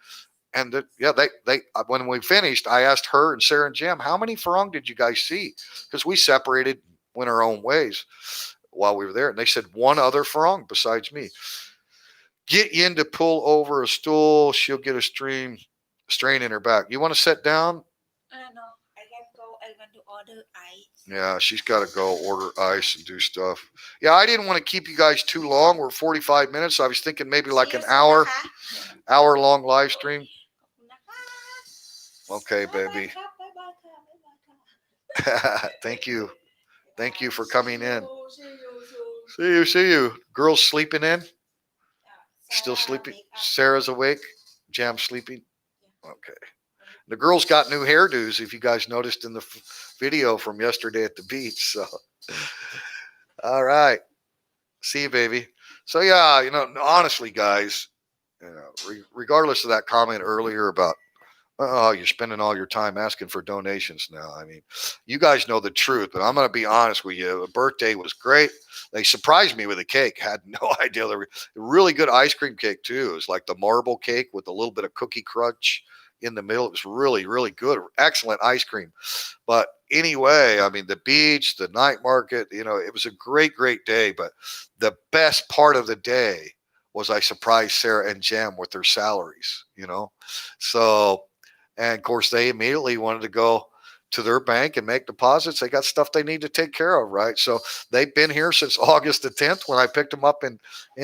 And they when we finished, I asked her and Sarah and Jim, how many Farang did you guys see? Because we separated, went our own ways while we were there. And they said one other Farang besides me. Get Yin to pull over a stool. She'll get a strain in her back. You want to sit down?
No, I can go. I want to order ice.
Yeah, she's got to go order ice and do stuff. Yeah, I didn't want to keep you guys too long. We're 45 minutes. I was thinking maybe like an hour long live stream. Okay, baby. Thank you. Thank you for coming in. See you. Girls sleeping in? Still sleeping? Sarah's awake? Jam's sleeping? Okay. The girls got new hairdos, if you guys noticed in the video from yesterday at the beach. So, all right. See you, baby. So, yeah, honestly, guys, regardless of that comment earlier about, oh, you're spending all your time asking for donations now. I mean, you guys know the truth, but I'm going to be honest with you. The birthday was great. They surprised me with a cake. Had no idea. They were really good ice cream cake, too. It was like the marble cake with a little bit of cookie crunch in the middle. It was really, really good. Excellent ice cream. But anyway, I mean, the beach, the night market, it was a great, great day. But the best part of the day was I surprised Sarah and Jam with their salaries, So, and of course, they immediately wanted to go to their bank and make deposits. They got stuff they need to take care of, right? So they've been here since August the 10th when I picked them up in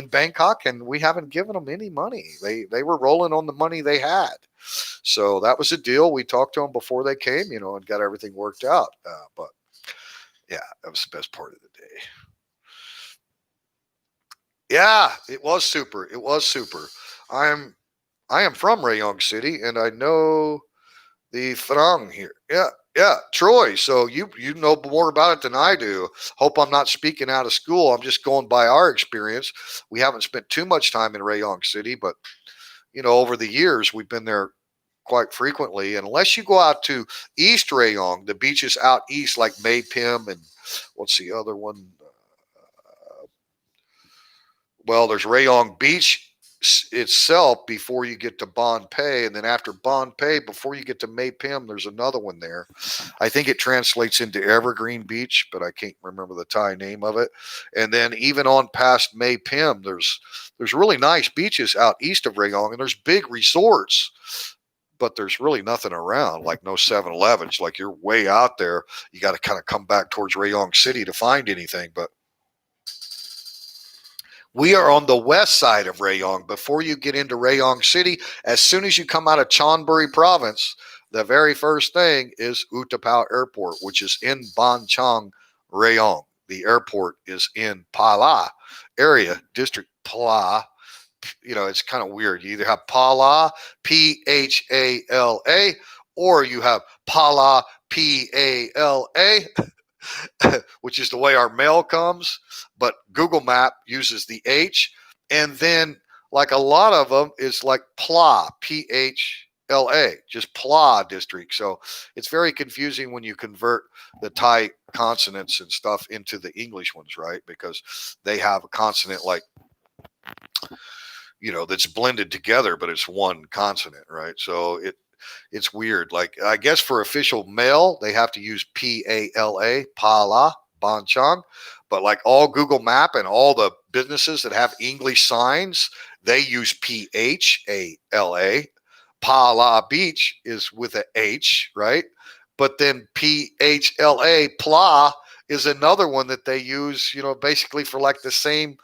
Bangkok, and we haven't given them any money. They were rolling on the money they had. So that was a deal. We talked to them before they came, and got everything worked out. But yeah, that was the best part of the day. Yeah, it was super. It was super. I am from Rayong City, and I know the Farang here. Yeah, Troy. So you know more about it than I do. Hope I'm not speaking out of school. I'm just going by our experience. We haven't spent too much time in Rayong City, but over the years we've been there quite frequently. And unless you go out to East Rayong, the beaches out east like May Pim and what's the other one? Well, there's Rayong Beach itself before you get to Bon Pei, and then after Bon Pei, before you get to May Pim, there's another one there. I think it translates into Evergreen Beach, but I can't remember the Thai name of it. And then even on past May Pim, there's really nice beaches out east of Rayong, and there's big resorts. But there's really nothing around, like no 7-Elevens. Like you're way out there. You got to kind of come back towards Rayong City to find anything. But we are on the west side of Rayong. Before you get into Rayong City, as soon as you come out of Chonburi Province, the very first thing is Utapao Airport, which is in Ban Chang, Rayong. The airport is in Pala area, District Pala. It's kind of weird. You either have Pala, Phala, or you have Pala, Pala. Which is the way our mail comes, but Google Map uses the H, and then like a lot of them, it's like Pla, Phla, just Pla district. So it's very confusing when you convert the Thai consonants and stuff into the English ones, right? Because they have a consonant like that's blended together, but it's one consonant, right? So it's weird. Like I guess for official mail, they have to use Pala, Pala, Banchang. But like all Google Map and all the businesses that have English signs, they use Phala. Pala Beach is with a H, right? But then Phla, Pla is another one that they use, basically for like the same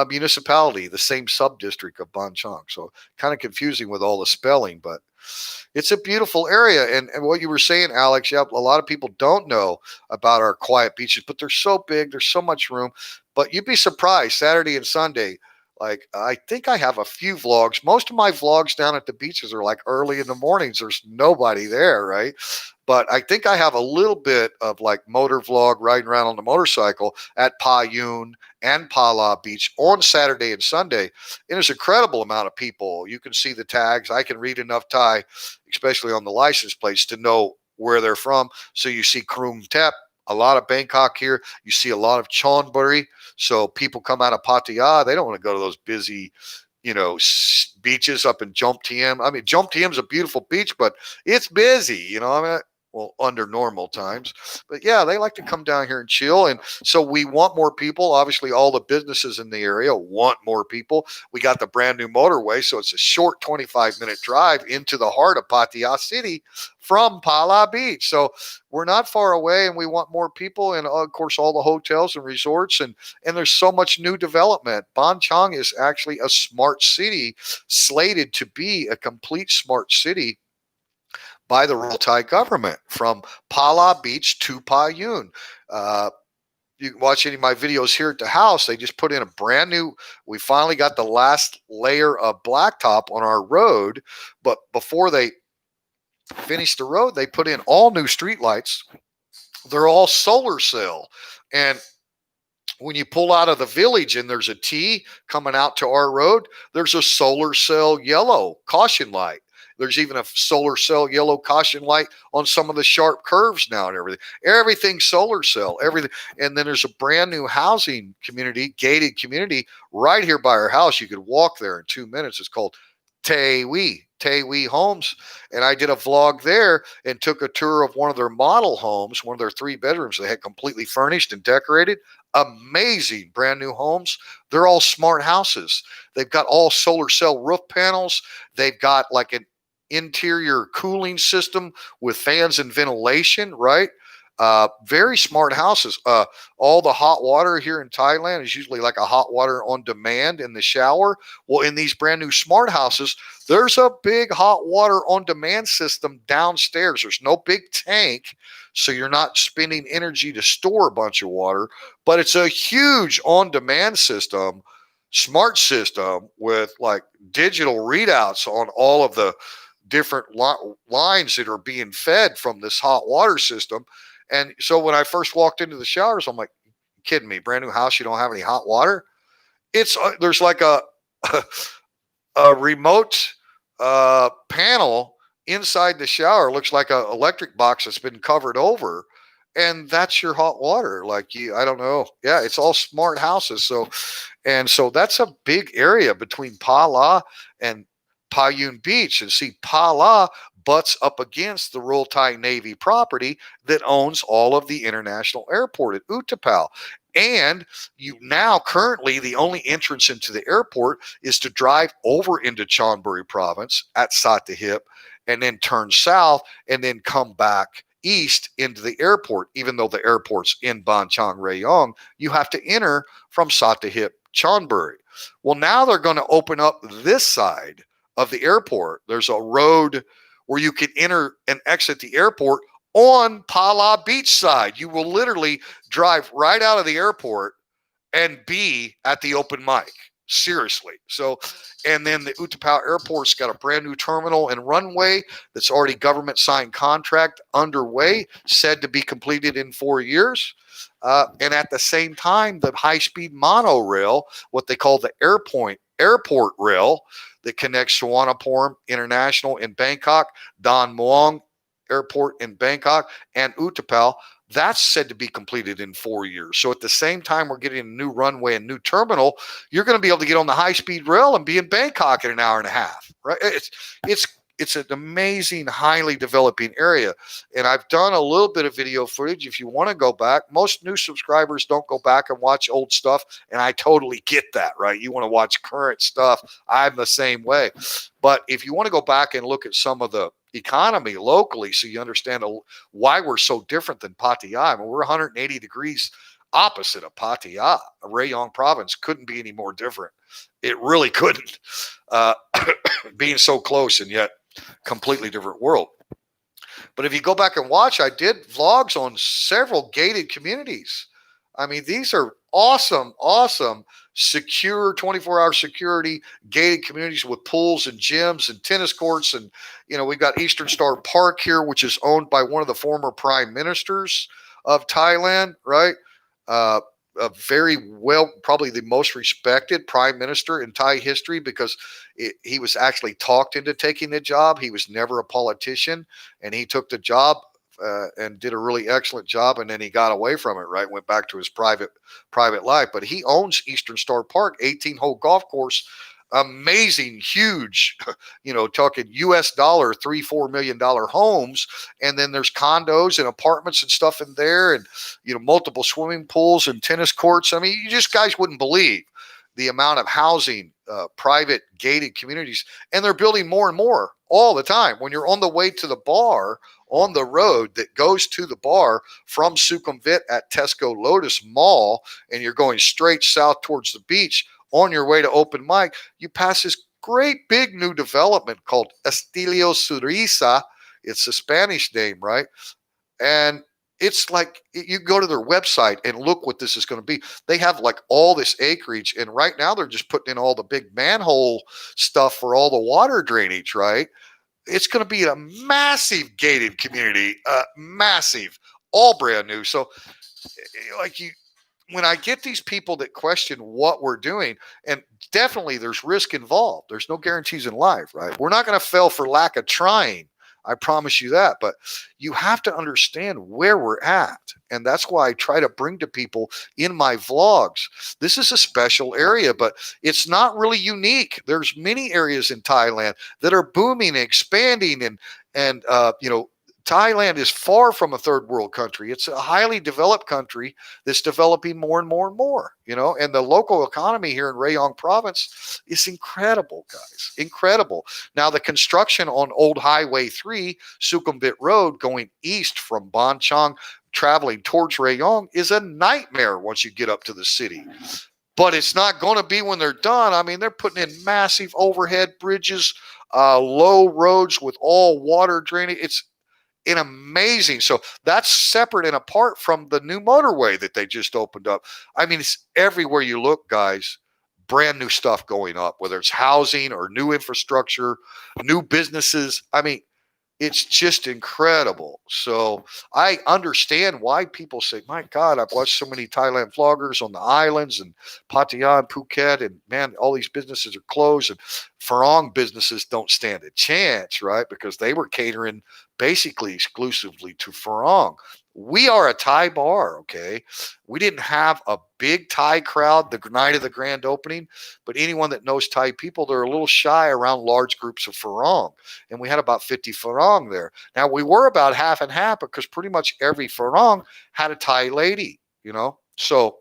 municipality, the same sub-district of Banchang. So kind of confusing with all the spelling, but it's a beautiful area. And what you were saying, Alex, yeah, a lot of people don't know about our quiet beaches, but they're so big, there's so much room. But you'd be surprised, Saturday and Sunday. Like, I think I have a few vlogs. Most of my vlogs down at the beaches are like early in the mornings. There's nobody there, right? But I think I have a little bit of like motor vlog riding around on the motorcycle at Pa Yun and Pa La Beach on Saturday and Sunday. And there's an incredible amount of people. You can see the tags. I can read enough Thai, especially on the license plates, to know where they're from. So you see Krum Tep, a lot of Bangkok here. You see a lot of Chonburi. So people come out of Pattaya. They don't want to go to those busy, beaches up in Jump TM. I mean, Jump TM is a beautiful beach, but it's busy. I mean, well, under normal times. But yeah, they like to come down here and chill. And so we want more people. Obviously, all the businesses in the area want more people. We got the brand new motorway. So it's a short 25-minute drive into the heart of Pattaya City from Pala Beach. So we're not far away and we want more people. And of course, all the hotels and resorts. And there's so much new development. Banchang is actually a smart city, slated to be a complete smart city by the Royal Thai government from Pala Beach to Pa Yun. You can watch any of my videos here at the house. They just put in a brand new, we finally got the last layer of blacktop on our road. But before they finished the road, they put in all new street lights. They're all solar cell. And when you pull out of the village and there's a T coming out to our road, there's a solar cell yellow caution light. There's even a solar cell yellow caution light on some of the sharp curves now and everything. Everything's solar cell, everything. And then there's a brand new housing community, gated community right here by our house. You could walk there in 2 minutes. It's called Tae Homes. And I did a vlog there and took a tour of one of their model homes, one of their 3 bedrooms they had completely furnished and decorated. Amazing brand new homes. They're all smart houses. They've got all solar cell roof panels. They've got like an interior cooling system with fans and ventilation, right? Very smart houses. All the hot water here in Thailand is usually like a hot water on demand in the shower. Well, in these brand new smart houses, there's a big hot water on demand system downstairs. There's no big tank, so you're not spending energy to store a bunch of water, but it's a huge on demand system, smart system with like digital readouts on all of the different lines that are being fed from this hot water system. And so when I first walked into the showers, I'm like, kidding me, brand new house, you don't have any hot water? It's there's like a remote panel inside the shower. Looks like an electric box that's been covered over, and that's your hot water. Like, I don't know. Yeah, it's all smart houses. So that's a big area between Pa La and Pa Yun Beach. And see, Pa La butts up against the Royal Thai Navy property that owns all of the international airport at Utapao. And you now currently the only entrance into the airport is to drive over into Chonburi province at Sattahip and then turn south and then come back east into the airport. Even though the airport's in Banchang Rayong, you have to enter from Sattahip, Chonburi. Well, now they're going to open up this side of the airport. There's a road where you can enter and exit the airport on Pala Beach side. You will literally drive right out of the airport and be at the open mic. Seriously. So, and then the Utapao airport's got a brand new terminal and runway that's already government signed contract underway, said to be completed in 4 years. And at the same time, the high-speed monorail, what they call the airport rail, that connects Suvarnabhumi International in Bangkok, Don Muang Airport in Bangkok, and Utapao, that's said to be completed in 4 years. So at the same time we're getting a new runway and new terminal, you're going to be able to get on the high-speed rail and be in Bangkok in an hour and a half, right? It's an amazing, highly developing area. And I've done a little bit of video footage. If you want to go back, most new subscribers don't go back and watch old stuff. And I totally get that, right? You want to watch current stuff. I'm the same way. But if you want to go back and look at some of the economy locally, so you understand why we're so different than Pattaya. I mean, we're 180 degrees opposite of Pattaya. Rayong province couldn't be any more different. It really couldn't, uh, being so close and yet completely different world. But if you go back and watch, I did vlogs on several gated communities. I mean, these are awesome, awesome, secure 24-hour security gated communities with pools and gyms and tennis courts. And, we've got Eastern Star Park here, which is owned by one of the former prime ministers of Thailand, right? Uh, a very well, probably the most respected prime minister in Thai history because he was actually talked into taking the job. He was never a politician, and he took the job and did a really excellent job. And then he got away from it, right? Went back to his private life. But he owns Eastern Star Park, 18-hole golf course, amazing, huge, talking US dollar, $3-4 million homes. And then there's condos and apartments and stuff in there, and, multiple swimming pools and tennis courts. I mean, you just guys wouldn't believe the amount of housing, private gated communities, and they're building more and more all the time. When you're on the way to the bar on the road that goes to the bar from Sukhumvit at Tesco Lotus Mall, and you're going straight south towards the beach, on your way to open mic, you pass this great big new development called Estilio Suriza. It's a Spanish name, right? And it's like you go to their website and look what this is going to be. They have like all this acreage, and right now they're just putting in all the big manhole stuff for all the water drainage, right? It's going to be a massive gated community, massive, all brand new. So, like when I get these people that question what we're doing, and definitely there's risk involved. There's no guarantees in life, right? We're not going to fail for lack of trying. I promise you that. But you have to understand where we're at. And that's why I try to bring to people in my vlogs. This is a special area, but it's not really unique. There's many areas in Thailand that are booming and expanding, and Thailand is far from a third world country. It's a highly developed country that's developing more and more and more, and the local economy here in Rayong province is incredible, guys, incredible. Now, the construction on Old Highway 3, Sukhumvit Road, going east from Ban Chang, traveling towards Rayong, is a nightmare once you get up to the city. But it's not going to be when they're done. I mean, they're putting in massive overhead bridges, low roads with all water draining. It's amazing. So that's separate and apart from the new motorway that they just opened up. I mean, it's everywhere you look, guys. Brand new stuff going up, whether it's housing or new infrastructure, new businesses. I mean, it's just incredible. So I understand why people say, my God, I've watched so many Thailand vloggers on the islands and Pattaya and Phuket, and man, all these businesses are closed, and Farang businesses don't stand a chance, right? Because they were catering basically exclusively to Farang. We are a Thai bar, okay? We didn't have a big Thai crowd the night of the grand opening, but anyone that knows Thai people, they're a little shy around large groups of Farang. And we had about 50 Farang there. Now, we were about half and half because pretty much every Farang had a Thai lady, So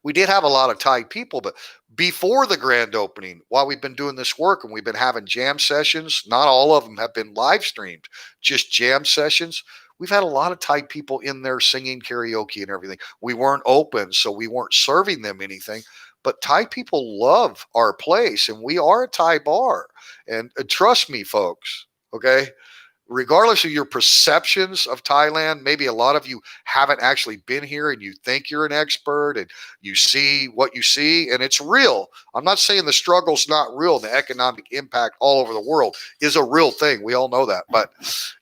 we did have a lot of Thai people, but before the grand opening, while we've been doing this work and we've been having jam sessions, not all of them have been live streamed, just jam sessions. We've had a lot of Thai people in there singing karaoke and everything. We weren't open, so we weren't serving them anything. But Thai people love our place, and we are a Thai bar. And trust me, folks, okay? Regardless of your perceptions of Thailand, maybe a lot of you haven't actually been here and you think you're an expert and you see what you see, and it's real. I'm not saying the struggle's not real. The economic impact all over the world is a real thing. We all know that, but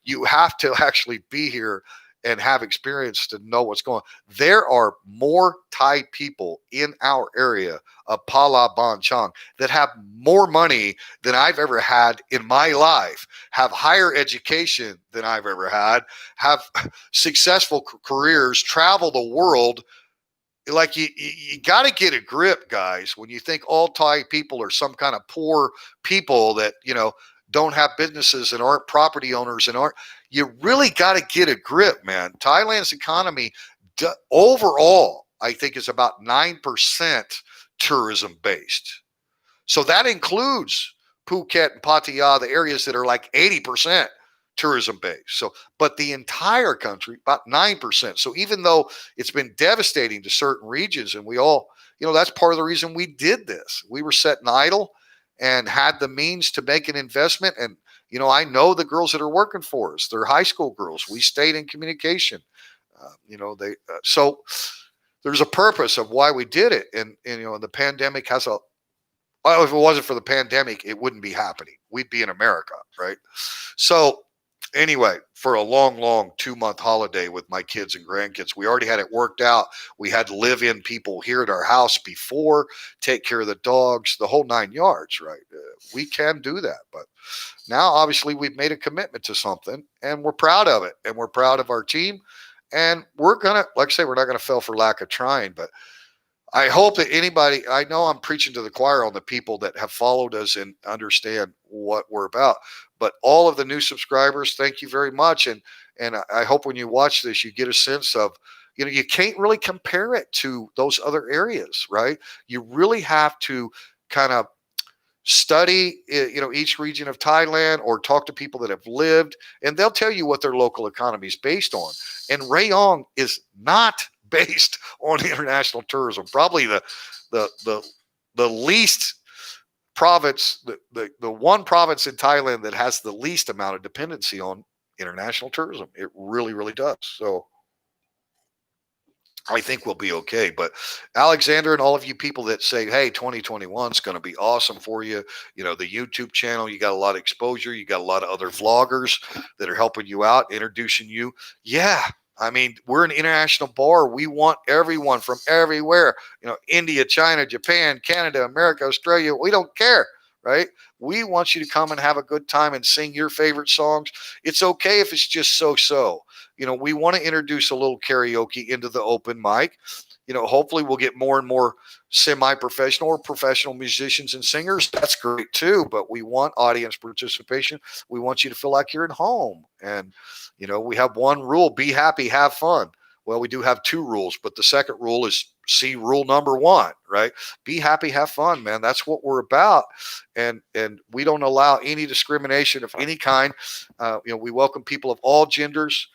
you have to actually be here and have experience to know what's going on. There are more Thai people in our area of Pala Ban Chang that have more money than I've ever had in my life, have higher education than I've ever had, have successful careers, travel the world. Like you got to get a grip, guys, when you think all Thai people are some kind of poor people that, don't have businesses and aren't property owners and aren't. You really got to get a grip, man. Thailand's economy overall, I think, is about 9% tourism based. So that includes Phuket and Pattaya, the areas that are like 80%. tourism base. So, but the entire country, about 9%. So even though it's been devastating to certain regions, and we all, that's part of the reason we did this. We were sitting idle and had the means to make an investment. And, I know the girls that are working for us, they're high school girls. We stayed in communication. So there's a purpose of why we did it. And the pandemic has well, if it wasn't for the pandemic, it wouldn't be happening. We'd be in America, right? So anyway, for a long, long 2-month holiday with my kids and grandkids, we already had it worked out. We had live-in people here at our house before, take care of the dogs, the whole 9 yards, right? We can do that, but now obviously we've made a commitment to something, and we're proud of it, and we're proud of our team, and we're gonna, like I say, we're not gonna fail for lack of trying, but I hope that anybody, I know I'm preaching to the choir on the people that have followed us and understand what we're about, but all of the new subscribers, thank you very much. And I hope when you watch this, you get a sense of, you can't really compare it to those other areas, right? You really have to kind of study, each region of Thailand or talk to people that have lived, and they'll tell you what their local economy is based on. And Rayong is not based on international tourism. Probably the least province, the one province in Thailand that has the least amount of dependency on international tourism. It really, really does. So I think we'll be okay. But Alexander and all of you people that say, hey, 2021 is going to be awesome for you. The YouTube channel, you got a lot of exposure. You got a lot of other vloggers that are helping you out, introducing you. Yeah. I mean, we're an international bar. We want everyone from everywhere, India, China, Japan, Canada, America, Australia. We don't care, right? We want you to come and have a good time and sing your favorite songs. It's okay if it's just so. We want to introduce a little karaoke into the open mic. Hopefully we'll get more and more semi-professional or professional musicians and singers. That's great too, but we want audience participation. We want you to feel like you're at home. And, we have one rule: be happy, have fun. Well, we do have 2 rules, but the second rule is see rule number 1, right? Be happy, have fun, man. That's what we're about. And we don't allow any discrimination of any kind. We welcome people of all genders.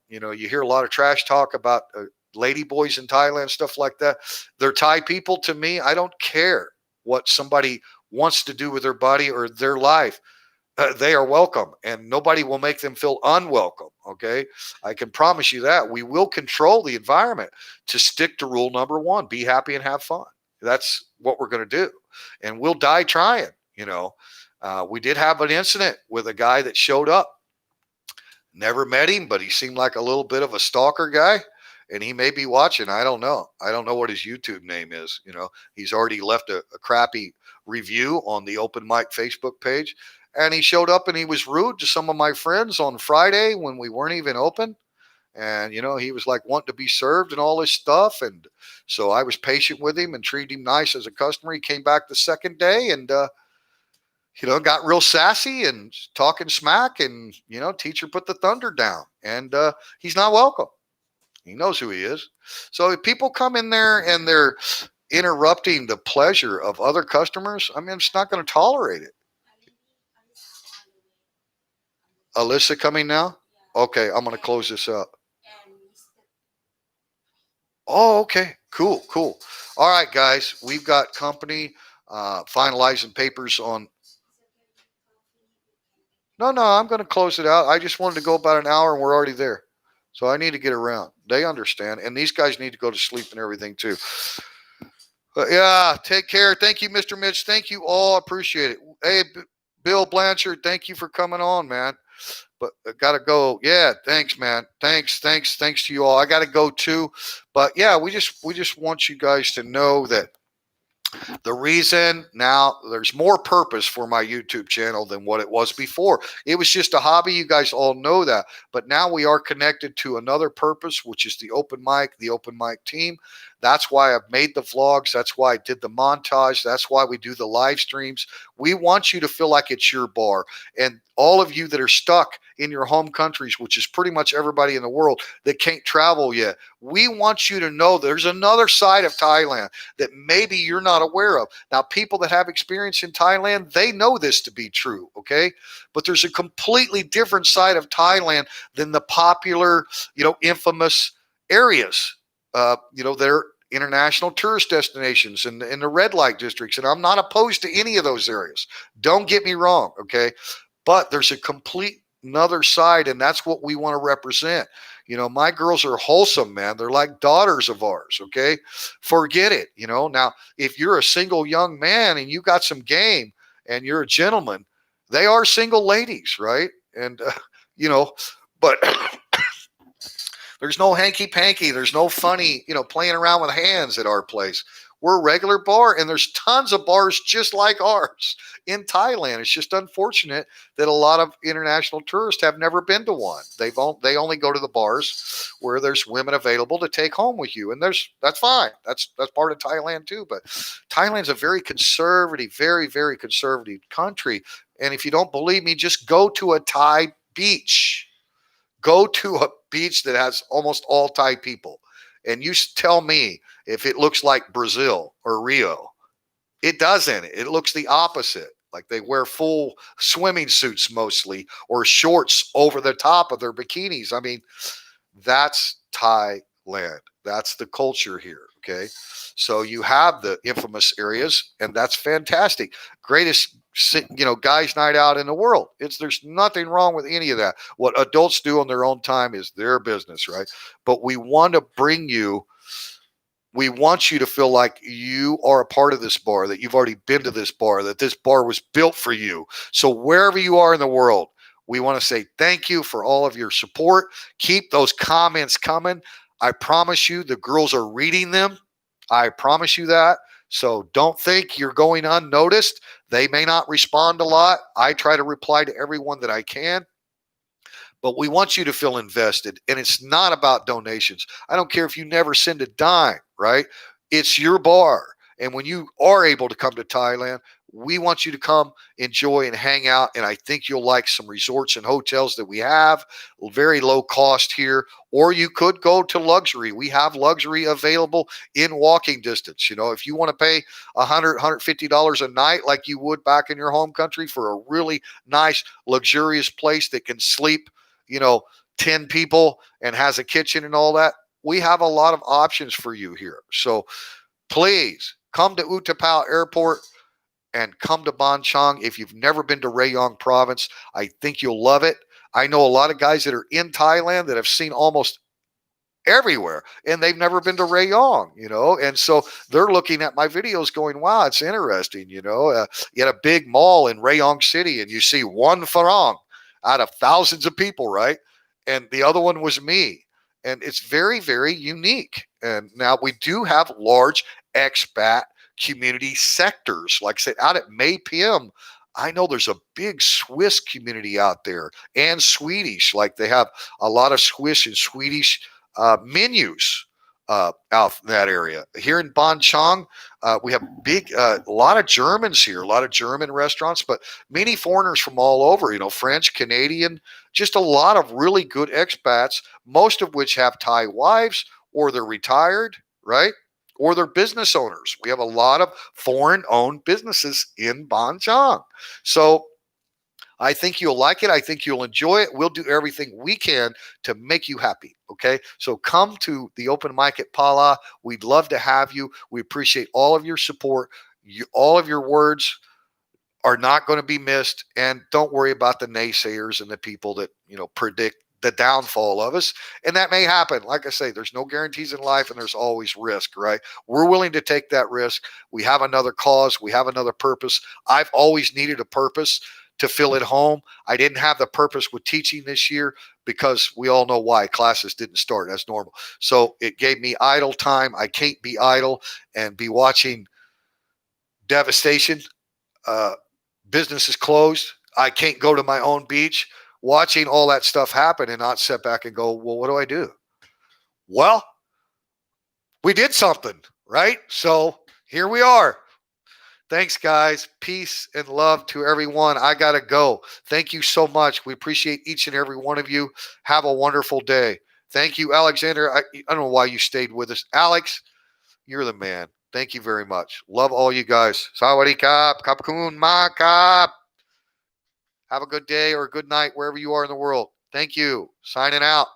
You hear a lot of trash talk about lady boys in Thailand, stuff like that. They're Thai people to me. I don't care what somebody wants to do with their body or their life. They are welcome, and nobody will make them feel unwelcome. Okay. I can promise you that. We will control the environment to stick to rule number 1, be happy and have fun. That's what we're going to do. And we'll die trying. We did have an incident with a guy that showed up. Never met him, but he seemed like a little bit of a stalker guy, and he may be watching. I don't know. I don't know what his YouTube name is. He's already left a crappy review on the open mic Facebook page, and he showed up and he was rude to some of my friends on Friday when we weren't even open. And, he was like wanting to be served and all this stuff. And so I was patient with him and treated him nice as a customer. He came back the second day and, got real sassy and talking smack, and, teacher put the thunder down, and he's not welcome. He knows who he is. So if people come in there and they're interrupting the pleasure of other customers, I mean, I'm just not going to tolerate it. Alyssa coming now? Okay, I'm going to close this up. Oh, okay. Cool. All right, guys. We've got company finalizing papers on. No, I'm going to close it out. I just wanted to go about an hour and we're already there. So I need to get around. They understand. And these guys need to go to sleep and everything too. But yeah, take care. Thank you, Mr. Mitch. Thank you all. Appreciate it. Hey, Bill Blanchard, thank you for coming on, man. But I got to go. Yeah, thanks, man. Thanks to you all. I got to go too. But yeah, we just want you guys to know that the reason now there's more purpose for my YouTube channel than what it was before. It was just a hobby. You guys all know that. But now we are connected to another purpose, which is the open mic team. That's why I've made the vlogs. That's why I did the montage. That's why we do the live streams. We want you to feel like it's your bar. And all of you that are stuck in your home countries, which is pretty much everybody in the world that can't travel yet. We want you to know there's another side of Thailand that maybe you're not aware of. Now, people that have experience in Thailand, they know this to be true, okay? But there's a completely different side of Thailand than the popular, infamous areas. They're international tourist destinations and in the red light districts. And I'm not opposed to any of those areas. Don't get me wrong, okay? But there's a complete another side, and that's what we want to represent. My girls are wholesome, man. They're like daughters of ours, okay? Forget it, Now, if you're a single young man and you got some game and you're a gentleman, they are single ladies, right? And, but there's no hanky panky. There's no funny, playing around with hands at our place. We're a regular bar, and there's tons of bars just like ours in Thailand. It's just unfortunate that a lot of international tourists have never been to one. They only go to the bars where there's women available to take home with you, and that's fine. That's part of Thailand too. But Thailand's a very conservative, very very conservative country. And if you don't believe me, just go to a Thai beach. Go to a beach that has almost all Thai people, and you tell me if it looks like Brazil or Rio. It doesn't. It looks the opposite. Like they wear full swimming suits mostly or shorts over the top of their bikinis. I mean, that's Thailand. That's the culture here. Okay. So you have the infamous areas, and that's fantastic. Greatest, guys' night out in the world. There's nothing wrong with any of that. What adults do on their own time is their business, right? But we want you to feel like you are a part of this bar, that you've already been to this bar, that this bar was built for you. So wherever you are in the world, we want to say thank you for all of your support. Keep those comments coming. I promise you the girls are reading them. I promise you that. So don't think you're going unnoticed. They may not respond a lot. I try to reply to everyone that I can. But we want you to feel invested. And it's not about donations. I don't care if you never send a dime, right? It's your bar. And when you are able to come to Thailand, we want you to come enjoy and hang out. And I think you'll like some resorts and hotels that we have, very low cost here. Or you could go to luxury. We have luxury available in walking distance. If you want to pay $150 a night like you would back in your home country for a really nice, luxurious place that can sleep, 10 people and has a kitchen and all that, we have a lot of options for you here. So please come to Utapao Airport and come to Ban Chang. If you've never been to Rayong province, I think you'll love it. I know a lot of guys that are in Thailand that have seen almost everywhere and they've never been to Rayong, and so they're looking at my videos going, wow, it's interesting. You had a big mall in Rayong City and you see one farang out of thousands of people, right? And the other one was me. And it's very, very unique. And now we do have large expat community sectors. Like I said, out at May PM, I know there's a big Swiss community out there and Swedish. Like they have a lot of Swiss and Swedish menus out in that area. Here in Ban Chang, we have a lot of Germans here, a lot of German restaurants, but many foreigners from all over, French, Canadian, just a lot of really good expats, most of which have Thai wives or they're retired, right? Or they're business owners. We have a lot of foreign owned businesses in Ban Chang. So I think you'll like it. I think you'll enjoy it. We'll do everything we can to make you happy. Okay. So come to the open mic at Pala. We'd love to have you. We appreciate all of your support. All of your words are not going to be missed. And don't worry about the naysayers and the people that, predict the downfall of us. And that may happen. Like I say, there's no guarantees in life and there's always risk, right? We're willing to take that risk. We have another cause. We have another purpose. I've always needed a purpose to feel at home. I didn't have the purpose with teaching this year because we all know why. Classes didn't start. That's normal. So it gave me idle time. I can't be idle and be watching devastation. Business is closed. I can't go to my own beach. Watching all that stuff happen and not sit back and go, well, what do I do? Well, we did something, right? So here we are. Thanks, guys. Peace and love to everyone. I got to go. Thank you so much. We appreciate each and every one of you. Have a wonderful day. Thank you, Alexander. I don't know why you stayed with us. Alex, you're the man. Thank you very much. Love all you guys. Sawadee kap, kapkun ma kap. Have a good day or a good night wherever you are in the world. Thank you. Signing out.